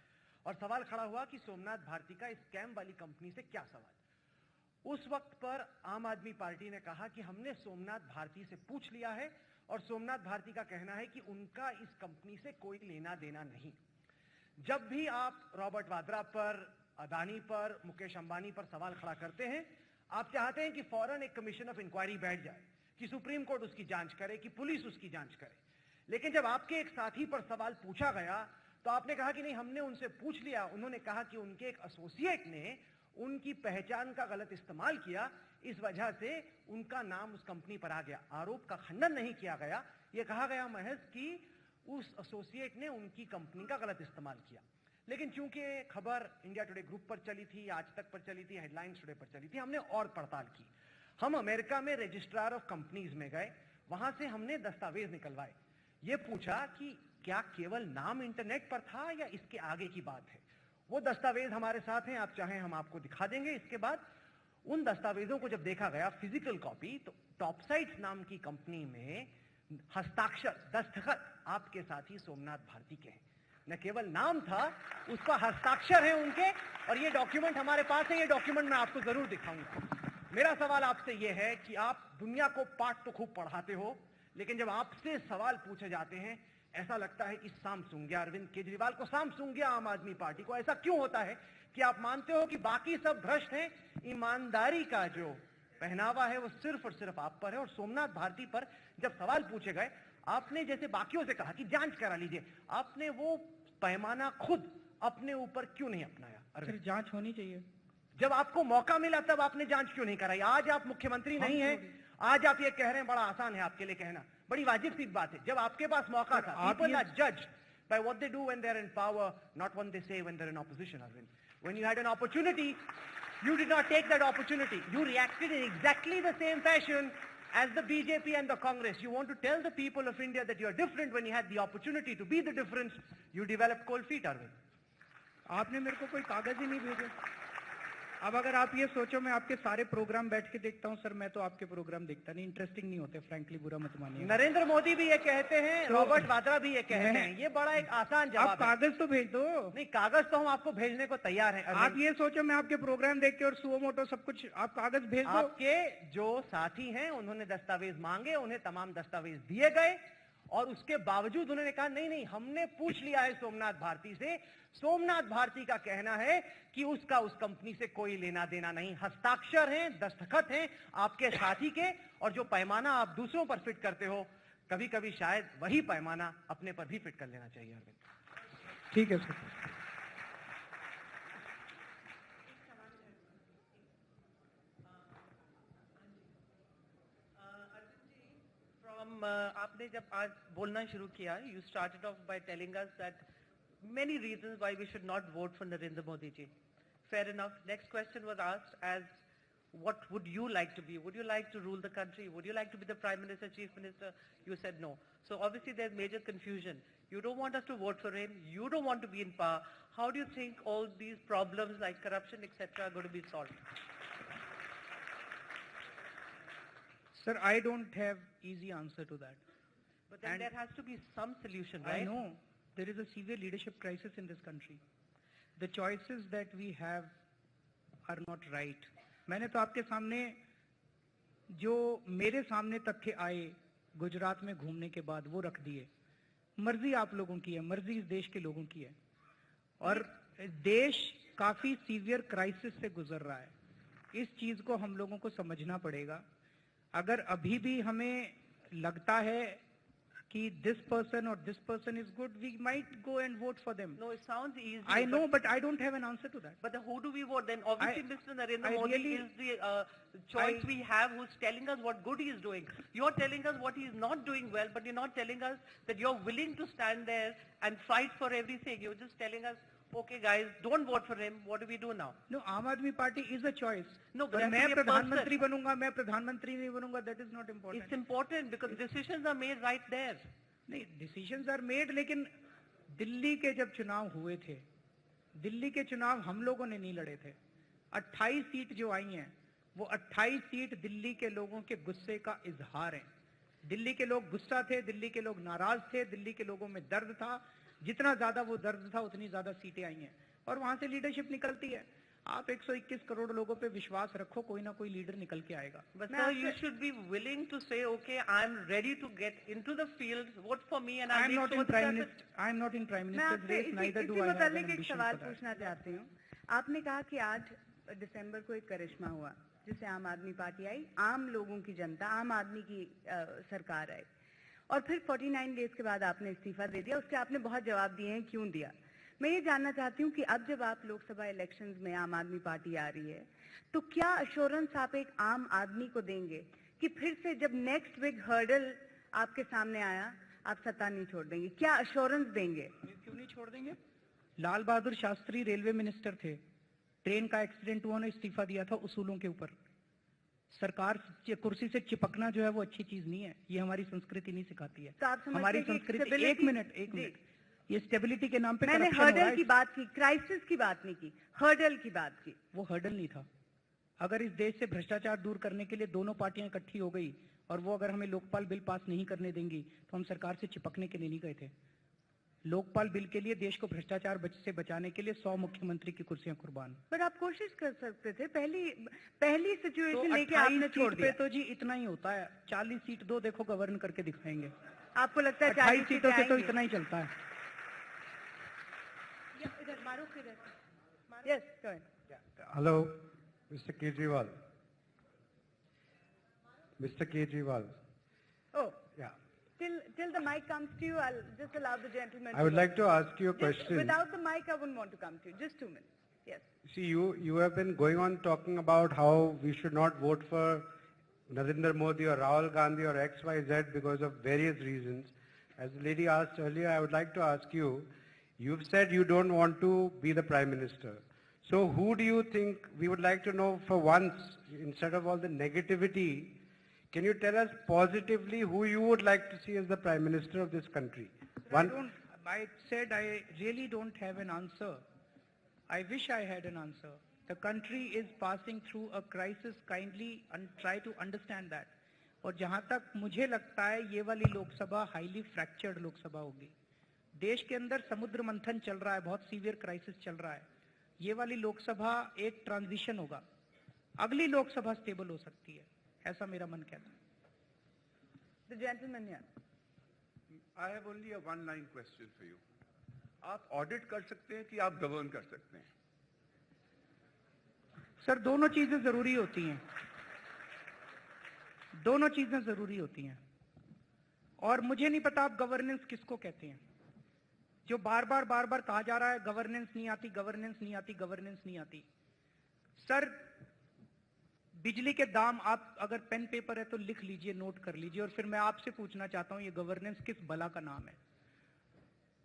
और सवाल खड़ा हुआ कि सोमनाथ भारती का स्कैम वाली कंपनी से क्या सवाल। उस वक्त पर आम आदमी पार्टी ने कहा कि हमने सोमनाथ भारती से पूछ लिया है और सोमनाथ भारती का कहना है कि उनका इस कंपनी से कोई लेना देना नहीं। जब भी आप रॉबर्ट वाड्रा पर, अदानी पर, मुकेश अंबानी पर सवाल खड़ा करते हैं, आप चाहते हैं कि फौरन एक कमीशन ऑफ इंक्वायरी बैठ जाए, कि सुप्रीम कोर्ट उसकी जांच करे, कि पुलिस उसकी जांच करे। लेकिन जब आपके एक साथी पर सवाल पूछा गया तो आपने कहा कि नहीं, हमने उनसे पूछ लिया। उन्होंने कहा कि उनके एक एसोसिएट ने उनकी पहचान का गलत इस्तेमाल किया, इस वजह से उनका नाम उस कंपनी पर आ गया। आरोप का खंडन नहीं किया गया, यह कहा गया महज कि उस एसोसिएट ने उनकी कंपनी का गलत इस्तेमाल किया। लेकिन चूंकि खबर इंडिया टुडे ग्रुप पर चली थी, आज तक पर चली थी, हेडलाइंस टुडे पर चली थी, हमने और पड़ताल की। हम अमेरिका में रजिस्ट्रार ऑफ कंपनीज में गए, वहां से हमने दस्तावेज निकलवाए। ये पूछा कि क्या केवल नाम इंटरनेट पर था या इसके आगे की बात है। वो दस्तावेज हमारे साथ हैं, आप चाहें हम आपको दिखा देंगे। इसके बाद उन दस्तावेजों को जब देखा गया फिजिकल कॉपी, तो टॉपसाइट्स नाम की कंपनी में हस्ताक्षर, दस्तखत आपके साथी सोमनाथ भारती के हैं। न केवल नाम था, उस पर हस्ताक्षर हैं उनके, और ये डॉक्यूमेंट हमारे पास है। ये डॉक्यूमेंट मैं आपको जरूर दिखाऊंगा। मेरा सवाल आपसे यह है कि आप दुनिया को पाठ तो खूब पढ़ाते हो, लेकिन जब आपसे सवाल पूछे जाते हैं ऐसा लगता है कि साम सूंघ गया अरविंद केजरीवाल को, साम सूंघ गया आम आदमी पार्टी को। ऐसा क्यों होता है कि आप मानते हो कि बाकी सब भ्रष्ट हैं, ईमानदारी का जो पहनावा है वो सिर्फ और सिर्फ आप पर है। और सोमनाथ भारती पर जब सवाल पूछे गए, आपने जैसे बाकियों से कहा कि जांच करा लीजिए, आपने वो पैमाना खुद अपने ऊपर क्यों नहीं अपनाया? अरे जांच होनी चाहिए। जब आपको मौका मिला तब आपने जांच क्यों नहीं कराई? आज आप मुख्यमंत्री नहीं हैं, आज आप ये कह रहे हैं, बड़ा आसान है आपके लिए कहना, बड़ी वाजिब सी बात है। जब आपके पास मौका था, people are judged by what they do when they're in power, not what they say when they're in opposition, Arvind. When you had an opportunity, you did not take that opportunity. You reacted in exactly the same fashion as the BJP and the Congress. You want to tell the people of India that you are different when you had the opportunity to be the difference. You developed cold feet, Arvind. आपने मेरे को कोई कागज ही नहीं भेजे। अब अगर आप ये सोचो मैं आपके सारे प्रोग्राम बैठ के देखता हूं, सर मैं तो आपके प्रोग्राम देखता नहीं, इंटरेस्टिंग नहीं होते, फ्रैंकली बुरा मत मानिए। नरेंद्र मोदी भी ये कहते हैं, रॉबर्ट वाड्रा भी ये कहते हैं। ये बड़ा एक आसान जवाब है। आप कागज तो भेज दो। नहीं, कागज तो हम आपको भेजने को तैयार हैं। आप ये सोचो मैं आपके प्रोग्राम देख के और सुओ मोटो सब कुछ, आप कागज भेज दो। आपके जो साथी हैं उन्होंने दस्तावेज मांगे, उन्हें तमाम दस्तावेज दिए गए, और उसके बावजूद उन्होंने कहा नहीं नहीं, हमने पूछ लिया है सोमनाथ भारती से। सोमनाथ भारती का कहना है कि उसका उस कंपनी से कोई लेना देना नहीं। हस्ताक्षर हैं, दस्तखत हैं आपके साथी के, और जो पैमाना आप दूसरों पर फिट करते हो, कभी कभी शायद वही पैमाना अपने पर भी फिट कर लेना चाहिए। अरविंद, ठीक है सर। आपने जब आज बोलना शुरू किया, you started off by telling us that many reasons why we should not vote for Narendra Modi ji. Fair enough. Next question was asked as, what would you like to be? Would you like to rule the country? Would you like to be the Prime Minister, Chief Minister? You said no. So obviously there's major confusion. You don't want us to vote for him. You don't want to be in power. How do you think all these problems like corruption, etc. are going to be solved? Sir, I don't have easy answer to that. But then there has to be some solution, right? I know. There is a severe leadership crisis in this country. The choices that we have are not right. मैंने तो आपके सामने जो मेरे सामने तथ्य आए गुजरात में घूमने के बाद वो रख दिए। मर्जी आप लोगों की है, मर्जी इस देश के लोगों की है, और देश काफी सीवियर क्राइसिस से गुजर रहा है। इस चीज को हम लोगों को समझना पड़ेगा। अगर अभी भी हमें लगता है कि this person or this person is good, we might go and vote for them. No, it sounds easy. I know, but I don't have an answer to that. But who do we vote then? Obviously, Mr. Narendra Modi is the choice we have, who's telling us what good he is doing. You're telling us what he is not doing well, but you're not telling us that you're willing to stand there and fight for everything. You're just telling us, okay guys, don't vote for him. What do we do now? No, Aam Aadmi Party is a choice. No, but मैं प्रधानमंत्री बनूंगा, मैं प्रधानमंत्री नहीं बनूंगा, that is not important. It's important because decisions are made right there. नहीं, decisions are made, लेकिन दिल्ली के जब चुनाव हुए थे, दिल्ली के चुनाव हम लोगों ने नहीं लड़े थे। 28 सीट जो आई हैं, वो 28 सीट दिल्ली के लोगों के गुस्से का इजहार है। दिल्ली के लोग गुस्सा थे, दिल्ली के लोग नाराज थे, दिल्ली के लोगों में दर्द था। जितना ज्यादा वो दर्द था उतनी ज्यादा सीटें आई हैं और वहां से लीडरशिप निकलती है। आप 121 करोड़ लोगों पे विश्वास रखो, कोई ना कोई लीडर निकल के आएगा। But sir, you should be willing to say, okay, I'm ready to get into the field, vote for me, and I'm not in prime minister. I'm not in prime minister's race. Neither do I have an ambition for सवाल that. पूछना चाहती हूँ। आपने कहा कि 8 दिसंबर को एक करिश्मा हुआ जिससे आम आदमी पार्टी आई, आम लोगों की जनता, आम आदमी की सरकार आई, और फिर 49 डेज के बाद आपने इस्तीफा दे दिया। उसके आपने बहुत जवाब दिए हैं, क्यों दिया। मैं ये जानना चाहती हूँ कि अब जब आप लोकसभा इलेक्शंस में आम आदमी पार्टी आ रही है, तो क्या अश्योरेंस आप एक आम आदमी को देंगे कि फिर से जब नेक्स्ट बिग हर्डल आपके सामने आया आप सत्ता नहीं छोड़ देंगे? क्या अश्योरेंस देंगे? क्यों नहीं छोड़ देंगे? लाल बहादुर शास्त्री रेलवे मिनिस्टर थे, ट्रेन का एक्सीडेंट हुआ, उन्होंने इस्तीफा दिया था उसूलों के ऊपर। सरकार कुर्सी से चिपकना जो है वो अच्छी चीज नहीं है, ये हमारी संस्कृति नहीं सिखाती है। तो आप समझते हमारी हैं कि संस्कृति, एक मिनट, ये स्टेबिलिटी के नाम पे मैंने corruption हो रहा हर्डल है। की बात की, क्राइसिस की बात नहीं की, हर्डल की बात की। वो हर्डल नहीं था। अगर इस देश से भ्रष्टाचार दूर करने के लिए दोनों पार्टियां इकट्ठी हो गई और वो अगर हमें लोकपाल बिल पास नहीं करने देंगी तो हम सरकार से चिपकने के लिए नहीं गए थे। लोकपाल बिल के लिए देश को भ्रष्टाचार से बचाने के लिए 100 मुख्यमंत्री की कुर्सियां कुर्बान। पर आप कोशिश कर सकते थे, पहली सिचुएशन तो लेके आपने छोड़ दिया। तो जी इतना ही होता है, 40 सीट दो, देखो गवर्न करके दिखाएंगे। आपको लगता है 28 सीटों से तो इतना ही चलता है। Yes, go ahead. Hello, Mr. Kejriwal. Mr. Kejriwal. Oh, Yeah. till the mic comes to you, I'll just allow the gentleman. I would like to ask you a question. Without the mic, I wouldn't want to come to you. Just 2 minutes. Yes. See, you have been going on talking about how we should not vote for Narendra Modi or Rahul Gandhi or XYZ because of various reasons. As the lady asked earlier, I would like to ask you, you've said you don't want to be the Prime Minister. So who do you think, we would like to know for once, instead of all the negativity, can you tell us positively who you would like to see as the Prime Minister of this country? I said I really don't have an answer. I wish I had an answer. The country is passing through a crisis. Kindly try to understand that. और जहां तक मुझे लगता है ये वाली Lok Sabha highly fractured Lok Sabha होगी। देश के अंदर समुद्र मंथन चल रहा है, बहुत सीवियर क्राइसिस चल रहा है। ये वाली लोकसभा एक ट्रांजिशन होगा, अगली लोकसभा स्टेबल हो सकती है, ऐसा मेरा मन कहता है। The gentleman here. I have only a one-line question for you. आप ऑडिट कर सकते हैं कि आप गवर्न कर सकते हैं? सर दोनों चीजें जरूरी होती हैं, दोनों चीजें जरूरी होती हैं। और मुझे नहीं पता आप गवर्नेंस किसको कहते हैं। जो बार बार कहा जा रहा है गवर्नेंस नहीं आती, गवर्नेंस नहीं आती, गवर्नेंस नहीं आती। सर बिजली के दाम आप अगर पेन पेपर है तो लिख लीजिए, नोट कर लीजिए, और फिर मैं आपसे पूछना चाहता हूं ये गवर्नेंस किस बला का नाम है।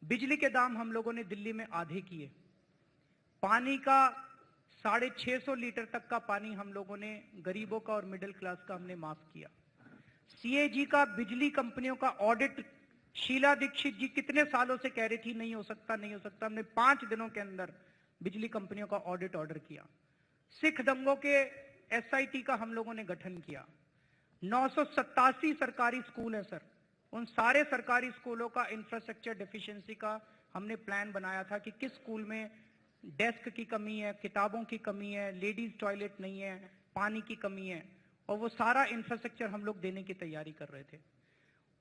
बिजली के दाम हम लोगों ने दिल्ली में आधे किए, पानी का 650 लीटर तक का पानी हम लोगों ने गरीबों का और मिडिल क्लास का हमने माफ किया। सीएजी का बिजली कंपनियों का ऑडिट शीला दीक्षित जी कितने सालों से कह रही थी नहीं हो सकता, नहीं हो सकता, हमने 5 दिनों के अंदर बिजली कंपनियों का ऑडिट ऑर्डर किया। सिख दंगों के एसआईटी का हम लोगों ने गठन किया। 987 सरकारी स्कूल है सर, उन सारे सरकारी स्कूलों का इंफ्रास्ट्रक्चर डेफिशिएंसी का हमने प्लान बनाया था कि किस स्कूल में डेस्क की कमी है, किताबों की कमी है, लेडीज टॉयलेट नहीं है, पानी की कमी है, और वो सारा इंफ्रास्ट्रक्चर हम लोग देने की तैयारी कर रहे थे।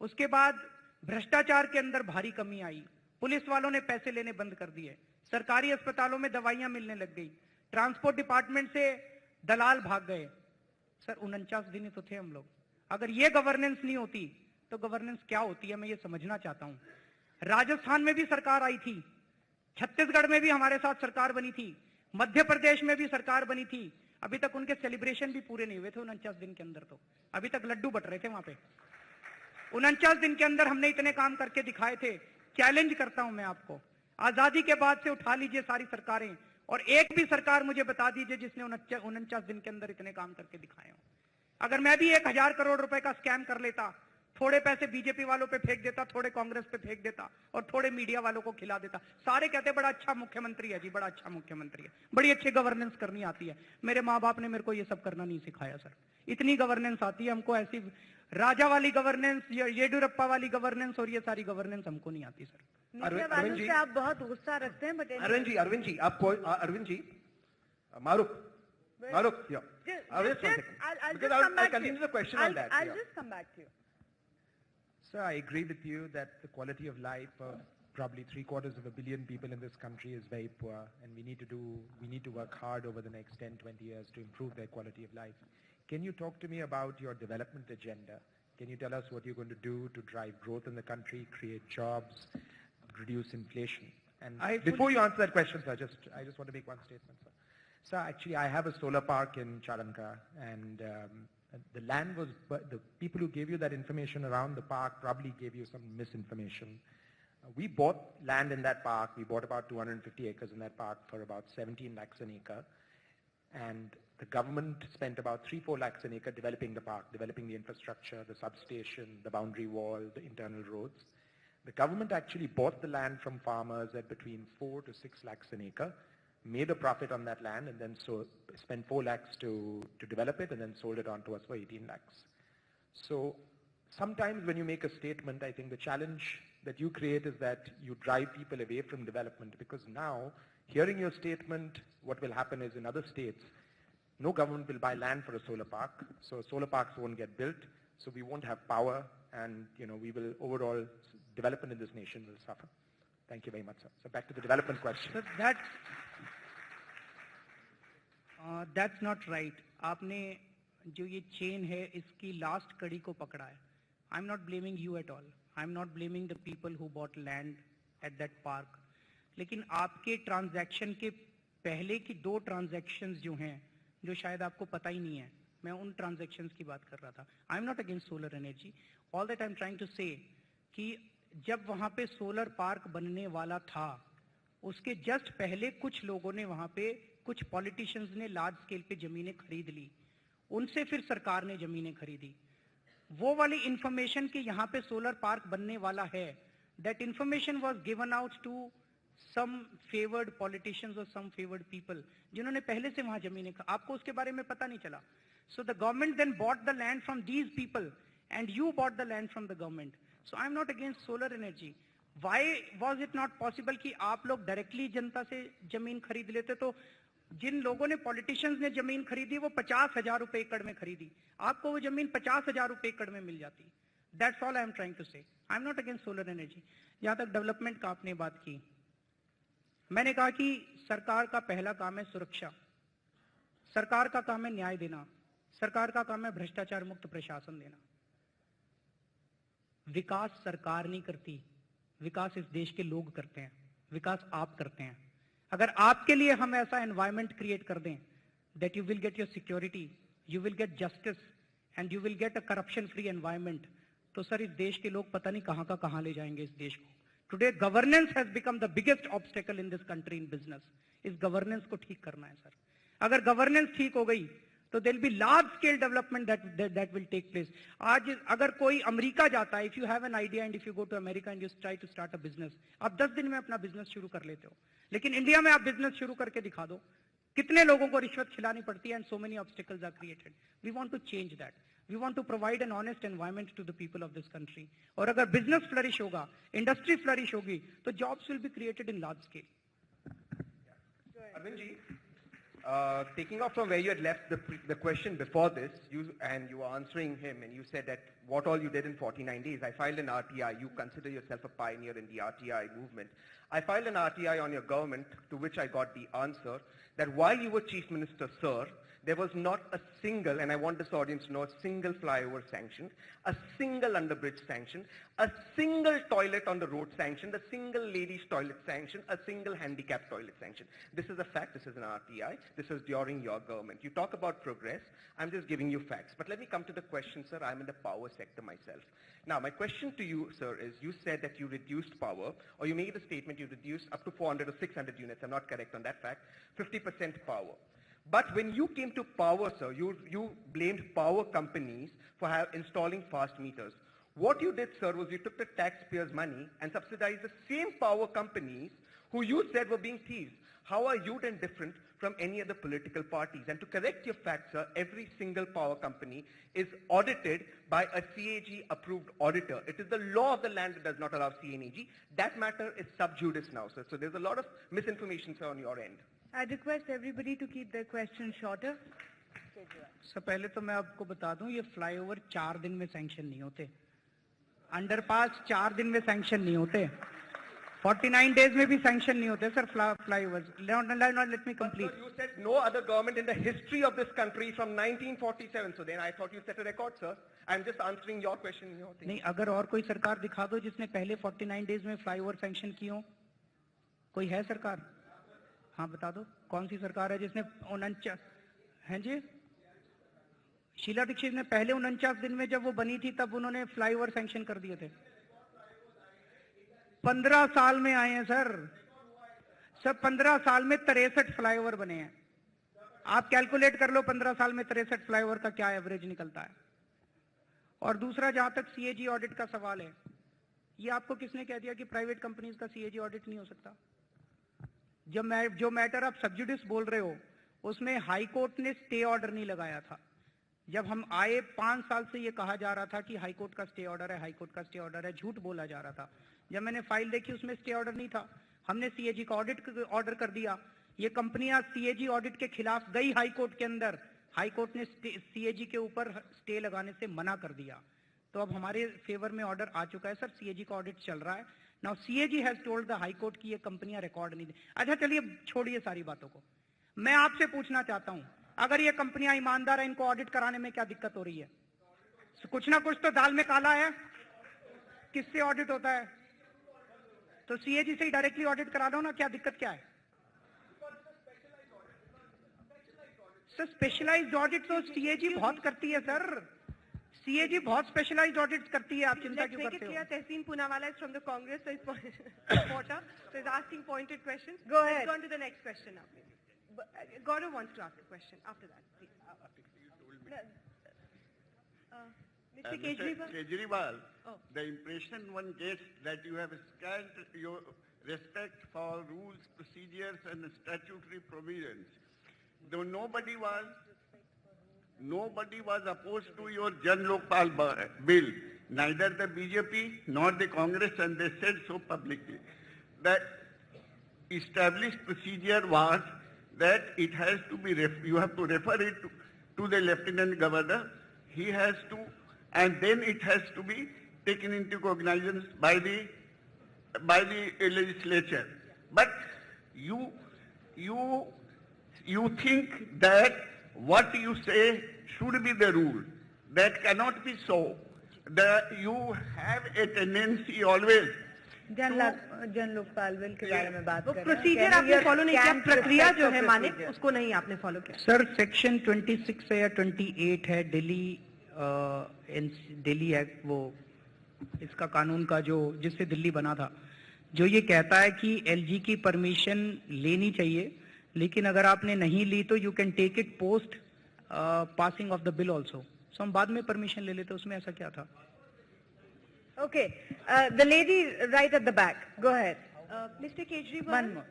उसके बाद भ्रष्टाचार के अंदर भारी कमी आई, पुलिस वालों ने पैसे लेने बंद कर दिए, सरकारी अस्पतालों में दवाइयां मिलने लग गई, ट्रांसपोर्ट डिपार्टमेंट से दलाल भाग गए। सर 49 दिन ही तो थे हम लोग। अगर ये गवर्नेंस नहीं होती तो गवर्नेंस क्या होती है, मैं ये समझना चाहता हूं। राजस्थान में भी सरकार आई थी, छत्तीसगढ़ में भी हमारे साथ सरकार बनी थी, मध्य प्रदेश में भी सरकार बनी थी। अभी तक उनके सेलिब्रेशन भी पूरे नहीं हुए थे 49 दिन के अंदर, तो अभी तक लड्डू बट रहे थे वहां पे। 49 दिन के अंदर हमने इतने काम करके दिखाए थे। चैलेंज करता हूं मैं आपको, आजादी के बाद से उठा लीजिए सारी सरकारें और एक भी सरकार मुझे बता दीजिए जिसने 49 दिन के अंदर इतने काम करके दिखाए हो। अगर मैं भी 1000 करोड़ रुपए का स्कैम कर लेता, थोड़े पैसे बीजेपी वालों पे फेंक देता, थोड़े कांग्रेस पे फेंक देता और थोड़े मीडिया वालों को खिला देता। सारे कहते बड़ा अच्छा मुख्यमंत्री है जी, बड़ा अच्छा मुख्यमंत्री है, बड़ी अच्छी गवर्नेंस करनी आती है। मेरे माँ बाप ने मेरे को ये सब करना नहीं सिखाया सर। इतनी गवर्नेंस आती है हमको, ऐसी राजा वाली गवर्नेंस, येडियुरप्पा वाली गवर्नेंस और ये सारी गवर्नेंस हमको नहीं आती सर। अरविंद जी, आप बहुत गुस्सा रखते हैं, बट अरविंद जी, आपको Arvind ji, Maruk, yeah. I'll continue the question on that. I'll just come back to you. Sir, I agree with you that the quality of life of probably 750 million people in this country is very poor, and we need to work hard over the next 10, 20 years to improve their quality of life. Can you talk to me about your development agenda? Can you tell us what you're going to do to drive growth in the country, create jobs, reduce inflation? And before you answer that question, sir, I just want to make one statement, sir. Sir, actually, I have a solar park in Charanka, and the land was, the people who gave you that information around the park probably gave you some misinformation. We bought land in that park. We bought about 250 acres in that park for about 17 lakhs an acre. And the government spent about 3-4 lakhs an acre developing the park, developing the infrastructure, the substation, the boundary wall, the internal roads. The government actually bought the land from farmers at between 4 to 6 lakhs an acre, made a profit on that land, and then spent 4 lakhs to develop it, and then sold it on to us for 18 lakhs. So sometimes when you make a statement, I think the challenge that you create is that you drive people away from development, because now, hearing your statement, what will happen is in other states, no government will buy land for a solar park, so solar parks won't get built, so we won't have power, and we will overall, development in this nation will suffer. Thank you very much, sir. So back to the development question. So that's not right. आपने जो ये chain है, इसकी last कड़ी को पकड़ा है. I'm not blaming you at all. I'm not blaming the people who bought land at that park. लेकिन आपके transaction के पहले की 2 transactions जो हैं, जो शायद आपको पता ही नहीं है, मैं उन transactions की बात कर रहा था. I'm not against solar energy. All that I'm trying to say कि जब वहाँ पे सोलर पार्क बनने वाला था, उसके जस्ट पहले कुछ लोगों ने वहाँ पे, कुछ पॉलिटिशियंस ने लार्ज स्केल पे जमीनें खरीद ली, उनसे फिर सरकार ने जमीनें खरीदी. वो वाली इंफॉर्मेशन कि यहाँ पे सोलर पार्क बनने वाला है, that information was given out to some favoured politicians और सम फेवर्ड पीपल, जिन्होंने पहले से वहाँ जमीनें, आपको उसके बारे में पता नहीं चला. So the government then bought the land from these people and you bought the land from the government. So I'm not against solar energy. Why was it not possible कि आप लोग directly जनता से जमीन खरीद लेते? तो जिन लोगों ने, politicians ने जमीन खरीदी, वो 50,000 रुपए एकड़ में खरीदी, आपको वो जमीन 50,000 रुपए एकड़ में मिल जाती. That's all I'm trying to say. I'm not against solar energy. जहां तक डेवलपमेंट का आपने बात की, मैंने कहा कि सरकार का पहला काम है सुरक्षा, सरकार का काम है न्याय देना, सरकार का काम है भ्रष्टाचार मुक्त प्रशासन देना. विकास सरकार नहीं करती, विकास इस देश के लोग करते हैं, विकास आप करते हैं. अगर आपके लिए हम ऐसा एनवायरनमेंट क्रिएट कर दें that you will get your security, you will get justice and you will get a corruption free environment, तो सर इस देश के लोग पता नहीं कहां का कहां ले जाएंगे इस देश को. Today governance has become the biggest obstacle in this country in business. इस गवर्नेंस को ठीक करना है सर. अगर गवर्नेंस ठीक हो गई तो there will be large scale development that will take place. आज अगर कोई अमेरिका जाता है, if you have an idea and if you go to America and you try to start a business, आप 10 दिन में अपना बिजनेस शुरू कर लेते हो. लेकिन इंडिया में आप बिजनेस शुरू करके दिखा दो, कितने लोगों को रिश्वत खिलानी पड़ती है, and so many obstacles are created. We want to change that. We want to provide an honest environment to the people of this country. और अगर बिजनेस फ्लरिश होगा, इंडस्ट्री फ्लरिश होगी, तो jobs will be created in large scale. Arvind ji, taking off from where you had left the question before this, you were answering him, and you said that what all you did in 49 days. I filed an RTI. You consider yourself a pioneer in the RTI movement. I filed an RTI on your government, to which I got the answer that while you were Chief Minister, sir, there was not a single, and I want this audience to know, a single flyover sanctioned, a single underbridge sanctioned, a single toilet on the road sanctioned, a single ladies' toilet sanctioned, a single handicapped toilet sanctioned. This is a fact. This is an RTI. This is during your government. You talk about progress. I'm just giving you facts. But let me come to the question, sir. I'm in the power sector myself. Now, my question to you, sir, is you said that you reduced power, or you made a statement you reduced up to 400 or 600 units. I'm not correct on that fact. 50% power. But when you came to power, sir, you blamed power companies for installing fast meters. What you did, sir, was you took the taxpayers' money and subsidized the same power companies who you said were being teased. How are you then different from any other political parties? And to correct your facts, sir, every single power company is audited by a CAG-approved auditor. It is the law of the land that does not allow CAG. That matter is sub judice now, sir. So there's a lot of misinformation, sir, on your end. I request everybody to keep their questions shorter. Sir पहले तो मैं आपको बता दूं ये flyover 4 दिन में sanction नहीं होते, अंडरपास 4 दिन में सैंक्शन नहीं होते, 49 days में भी सैंक्शन नहीं होते sir flyover. Let me complete. But, sir, you said no other government in the history of this country from 1947. So then I thought you set a record, sir. I'm just answering your question. नहीं, अगर और कोई सरकार दिखा दो जिसने पहले 49 days में फ्लाईओवर सैंक्शन की हो, कोई है सरकार? हाँ बता दो कौन सी सरकार है जिसने 49 हैं जी? शीला दीक्षित ने पहले 49 दिन में जब वो बनी थी तब उन्होंने फ्लाईओवर सैंक्शन कर दिए थे. 15 साल में आए हैं सर. सर 15 साल में 63 फ्लाईओवर बने हैं. आप कैलकुलेट कर लो 15 साल में 63 फ्लाईओवर का क्या एवरेज निकलता है. और दूसरा जहां तक सीएजी ऑडिट का सवाल है, ये आपको किसने कह दिया कि प्राइवेट कंपनीज का सीएजी ऑडिट नहीं हो सकता? जो मैटर आप सब्जुडिस बोल रहे हो उसमें हाई कोर्ट ने स्टे ऑर्डर नहीं लगाया था. जब हम आए 5 साल से ये कहा जा रहा था कि हाई कोर्ट का स्टे ऑर्डर है, हाई कोर्ट का स्टे ऑर्डर है, झूठ बोला जा रहा था. जब मैंने फाइल देखी उसमें स्टे ऑर्डर नहीं था. हमने सीएजी का ऑडिट ऑर्डर कर दिया. ये कंपनियां सीएजी ऑडिट के खिलाफ गई हाई कोर्ट के अंदर. हाई कोर्ट ने सीएजी के ऊपर स्टे लगाने से मना कर दिया. तो अब हमारे फेवर में ऑर्डर आ चुका है सर. सीएजी का ऑडिट चल रहा है. Now CAG has told the high court कि ये कंपनियां रिकॉर्ड नहीं दे. अच्छा चलिए छोड़िए सारी बातों को. मैं आपसे पूछना चाहता हूं, अगर ये कंपनियां ईमानदार है, इनको ऑडिट कराने में क्या दिक्कत हो रही है? कुछ ना कुछ तो दाल में काला है. किससे ऑडिट होता है? तो सीएजी से ही डायरेक्टली ऑडिट करा दो ना. क्या दिक्कत क्या है सर? स्पेशलाइज्ड ऑडिट तो सीएजी बहुत करती है सर. सीएजी बहुत स्पेशलाइज्ड ऑडिट करती है. आप चिंता क्यों करते हो? Tehseen Poonawalla is from the Congress, so he's supporter, so he's asking pointed questions. Go ahead. Let's go on to the next question now, please. Gaurav wants to ask a question after that, please. Mr. Kejriwal. Kejriwal, the impression one gets that you have scant your respect for rules, procedures and statutory provisions. Though nobody was opposed to your Jan Lokpal bill, neither the BJP nor the Congress, and they said so publicly. The established procedure was that it has to be, you have to refer it to the Lieutenant Governor. He has to, and then it has to be taken into cognizance by the legislature. But you think that what you say should be the rule. That cannot be so. You have a tendency always. जन Lokpal bill के बारे में बात कर रहे हैं. Procedure आपने follow नहीं किया, प्रक्रिया जो है माने उसको नहीं आपने फॉलो किया. सर सेक्शन 26 है या 28 है दिल्ली एक्ट, वो इसका कानून का जो जिससे दिल्ली बना था, जो ये कहता है कि एलजी की परमिशन लेनी चाहिए, लेकिन अगर आपने नहीं ली तो you can take it post passing of the bill also. So हम बाद में परमिशन ले लेते. उसमें ऐसा क्या था? Okay, the lady right at the back. Go ahead. Mr. Kejriwal. One more.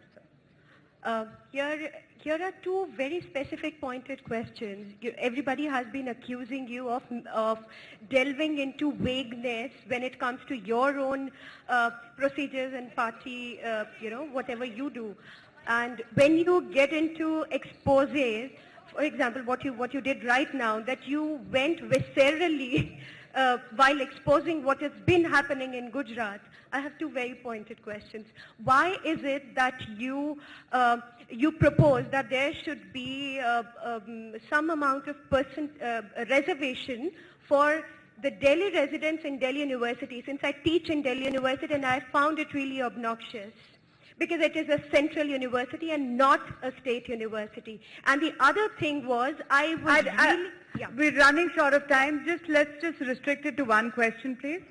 Here are two very specific pointed questions. Everybody has been accusing you of delving into vagueness when it comes to your own procedures and party, whatever you do. And when you get into exposés, for example, what you did right now, that you went viscerally while exposing what has been happening in Gujarat, I have two very pointed questions. Why is it that you propose that there should be some amount of reservation for the Delhi residents in Delhi University? Since I teach in Delhi University and I found it really obnoxious, because it is a central university and not a state university. And the other thing was, we're running short of time. Let's just restrict it to one question, please.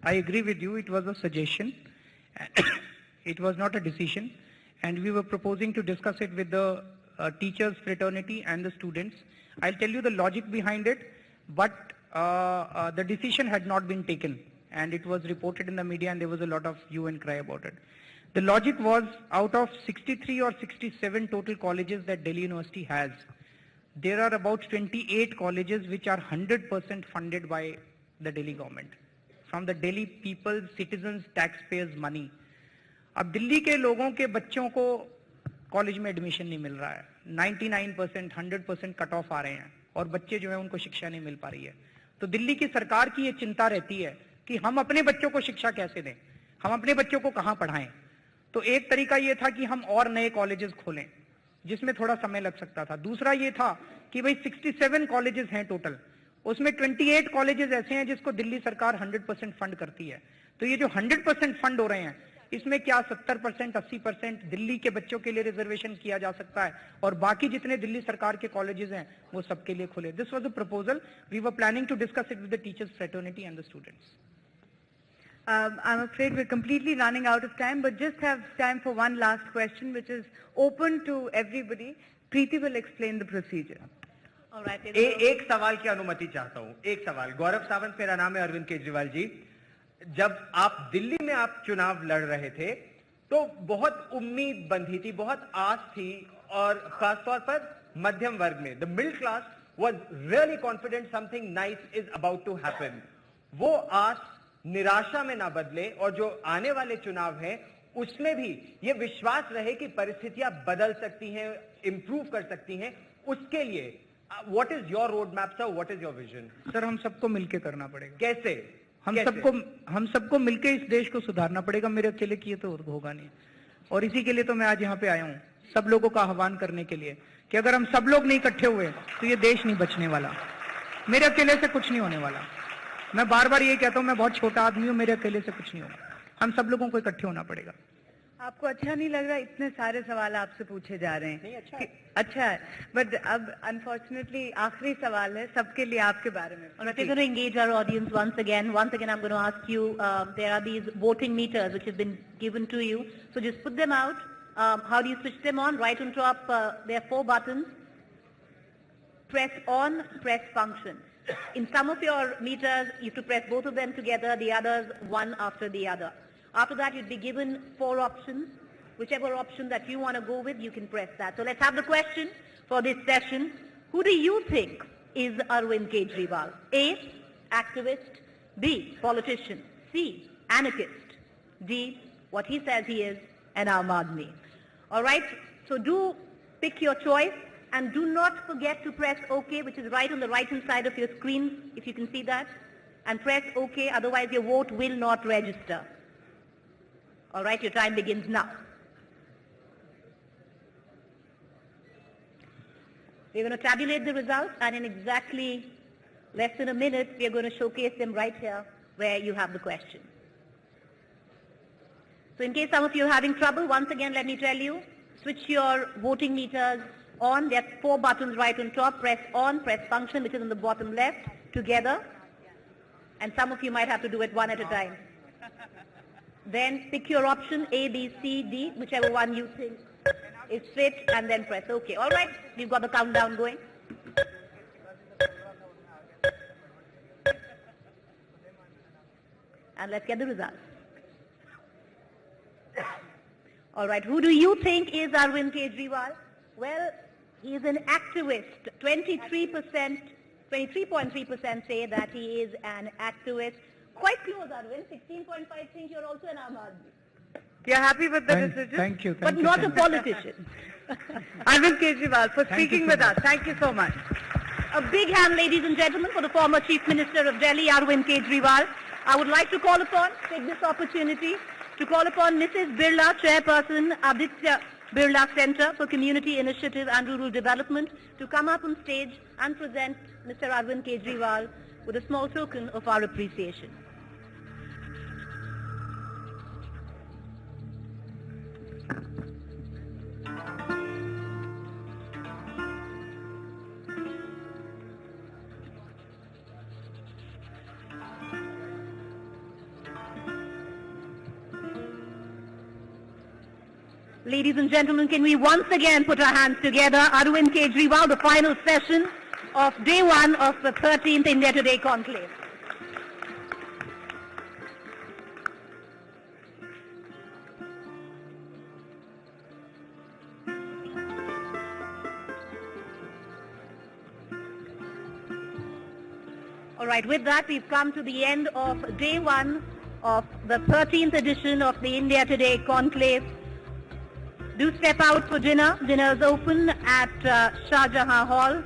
I agree with you. It was a suggestion. It was not a decision. And we were proposing to discuss it with the teachers fraternity and the students. I'll tell you the logic behind it. But the decision had not been taken, and it was reported in the media, and there was a lot of hue and cry about it. The logic was, out of 63 or 67 total colleges that Delhi University has, there are about 28 colleges which are 100% funded by the Delhi government, from the Delhi people, citizens, taxpayers' money. अब दिल्ली के लोगों के बच्चों को college में admission नहीं मिल रहा है, 99%, 100% कट ऑफ आ रहे हैं, और बच्चे जो है उनको शिक्षा नहीं मिल पा रही है. तो दिल्ली की सरकार की ये चिंता रहती है कि हम अपने बच्चों को शिक्षा कैसे दें, हम अपने बच्चों को कहां पढ़ाएं. तो एक तरीका ये था कि हम और नए कॉलेजेस खोलें, जिसमें थोड़ा समय लग सकता था. दूसरा ये था कि भाई 67 कॉलेजेस हैं टोटल, उसमें 28 कॉलेजेस ऐसे हैं जिसको दिल्ली सरकार 100% फंड करती है. तो ये जो 100% फंड हो रहे हैं, इसमें क्या 70%, 80% दिल्ली के बच्चों के लिए रिजर्वेशन किया जा सकता है, और बाकी जितने दिल्ली सरकार के कॉलेजेस हैं वो सबके लिए खुले. This was a proposal. We were planning to discuss it with the teachers fraternity and the students. I'm afraid we're completely running out of time, but just have time for one last question, which is open to everybody. Preeti will explain the procedure. All right. एक सवाल की अनुमति चाहता हूं. एक सवाल. गौरव सावंत मेरा नाम है, अरविंद केजरीवाल जी. जब आप दिल्ली में आप चुनाव लड़ रहे थे, तो बहुत उम्मीद बंधी थी, बहुत आस थी, और खासतौर पर मध्यम वर्ग में, the middle class was really confident something nice is about to happen. वो आस निराशा में ना बदले, और जो आने वाले चुनाव हैं उसमें भी ये विश्वास रहे कि परिस्थितियां बदल सकती हैं, इंप्रूव कर सकती हैं. उसके लिए what is your road map sir, what is your vision? Sir, हम सबको मिलकर करना पड़ेगा. कैसे? हम सबको मिलकर इस देश को सुधारना पड़ेगा. मेरे अकेले किए तो होगा नहीं, और इसी के लिए तो मैं आज यहाँ पे आया हूँ, सब लोगों का आह्वान करने के लिए कि अगर हम सब लोग नहीं इकट्ठे हुए तो ये देश नहीं बचने वाला. मेरे अकेले से कुछ नहीं होने वाला. मैं बार बार ये कहता हूं, मैं बहुत छोटा आदमी हूं, मेरे अकेले से कुछ नहीं होगा. हम सब लोगों को इकट्ठे होना पड़ेगा. आपको अच्छा नहीं लग रहा इतने सारे सवाल आपसे पूछे जा रहे हैं? नहीं, अच्छा है, बट अब अनफॉर्चुनेटली आखिरी सवाल है सबके लिए आपके बारे में. All right, we're going to engage our audience once again. Once again, I'm going to ask you, there are these voting meters which have been given to you. So just put them out. How do you switch them on? Right on top, there are 4 buttons. Press on, press function. In some of your meters, you have to press both of them together, the others one after the other. After that, you'd be given 4 options. Whichever option that you want to go with, you can press that. So let's have the question for this session. Who do you think is Arvind Kejriwal? A, activist. B, politician. C, anarchist. D, what he says he is, an Aam Aadmi. All right, so do pick your choice. And do not forget to press OK, which is right on the right-hand side of your screen, if you can see that. And press OK, otherwise your vote will not register. All right, your time begins now. We're going to tabulate the results, and in exactly less than a minute, we are going to showcase them right here where you have the question. So in case some of you are having trouble, once again, let me tell you, switch your voting meters on. There are 4 buttons right on top. Press on, press function, which is on the bottom left, together. And some of you might have to do it one at a time. Then pick your option, A, B, C, D, whichever one you think is fit, and then press OK. All right, we've got the countdown going. And let's get the results. All right, who do you think is Arvind Kejriwal? Well, he is an activist. 23.3% say that he is an activist. Quite close, Arvind. 16.5 think you're also an Aam Aadmi. You're happy with the decision? Thank you. But not a politician. Arvind Kejriwal, for speaking with us. Thank you so much. A big hand, ladies and gentlemen, for the former Chief Minister of Delhi, Arvind Kejriwal. I would like to take this opportunity to call upon Mrs. Birla, Chairperson, Aditya Birla Center for Community Initiative and Rural Development, to come up on stage and present Mr. Arvind Kejriwal with a small token of our appreciation. Ladies and gentlemen, can we once again put our hands together? Arvind Kejriwal, the final session of day one of the 13th India Today conclave. All right, with that, we've come to the end of day one of the 13th edition of the India Today conclave. Do step out for dinner. Dinner is open at Shah Jahan Hall.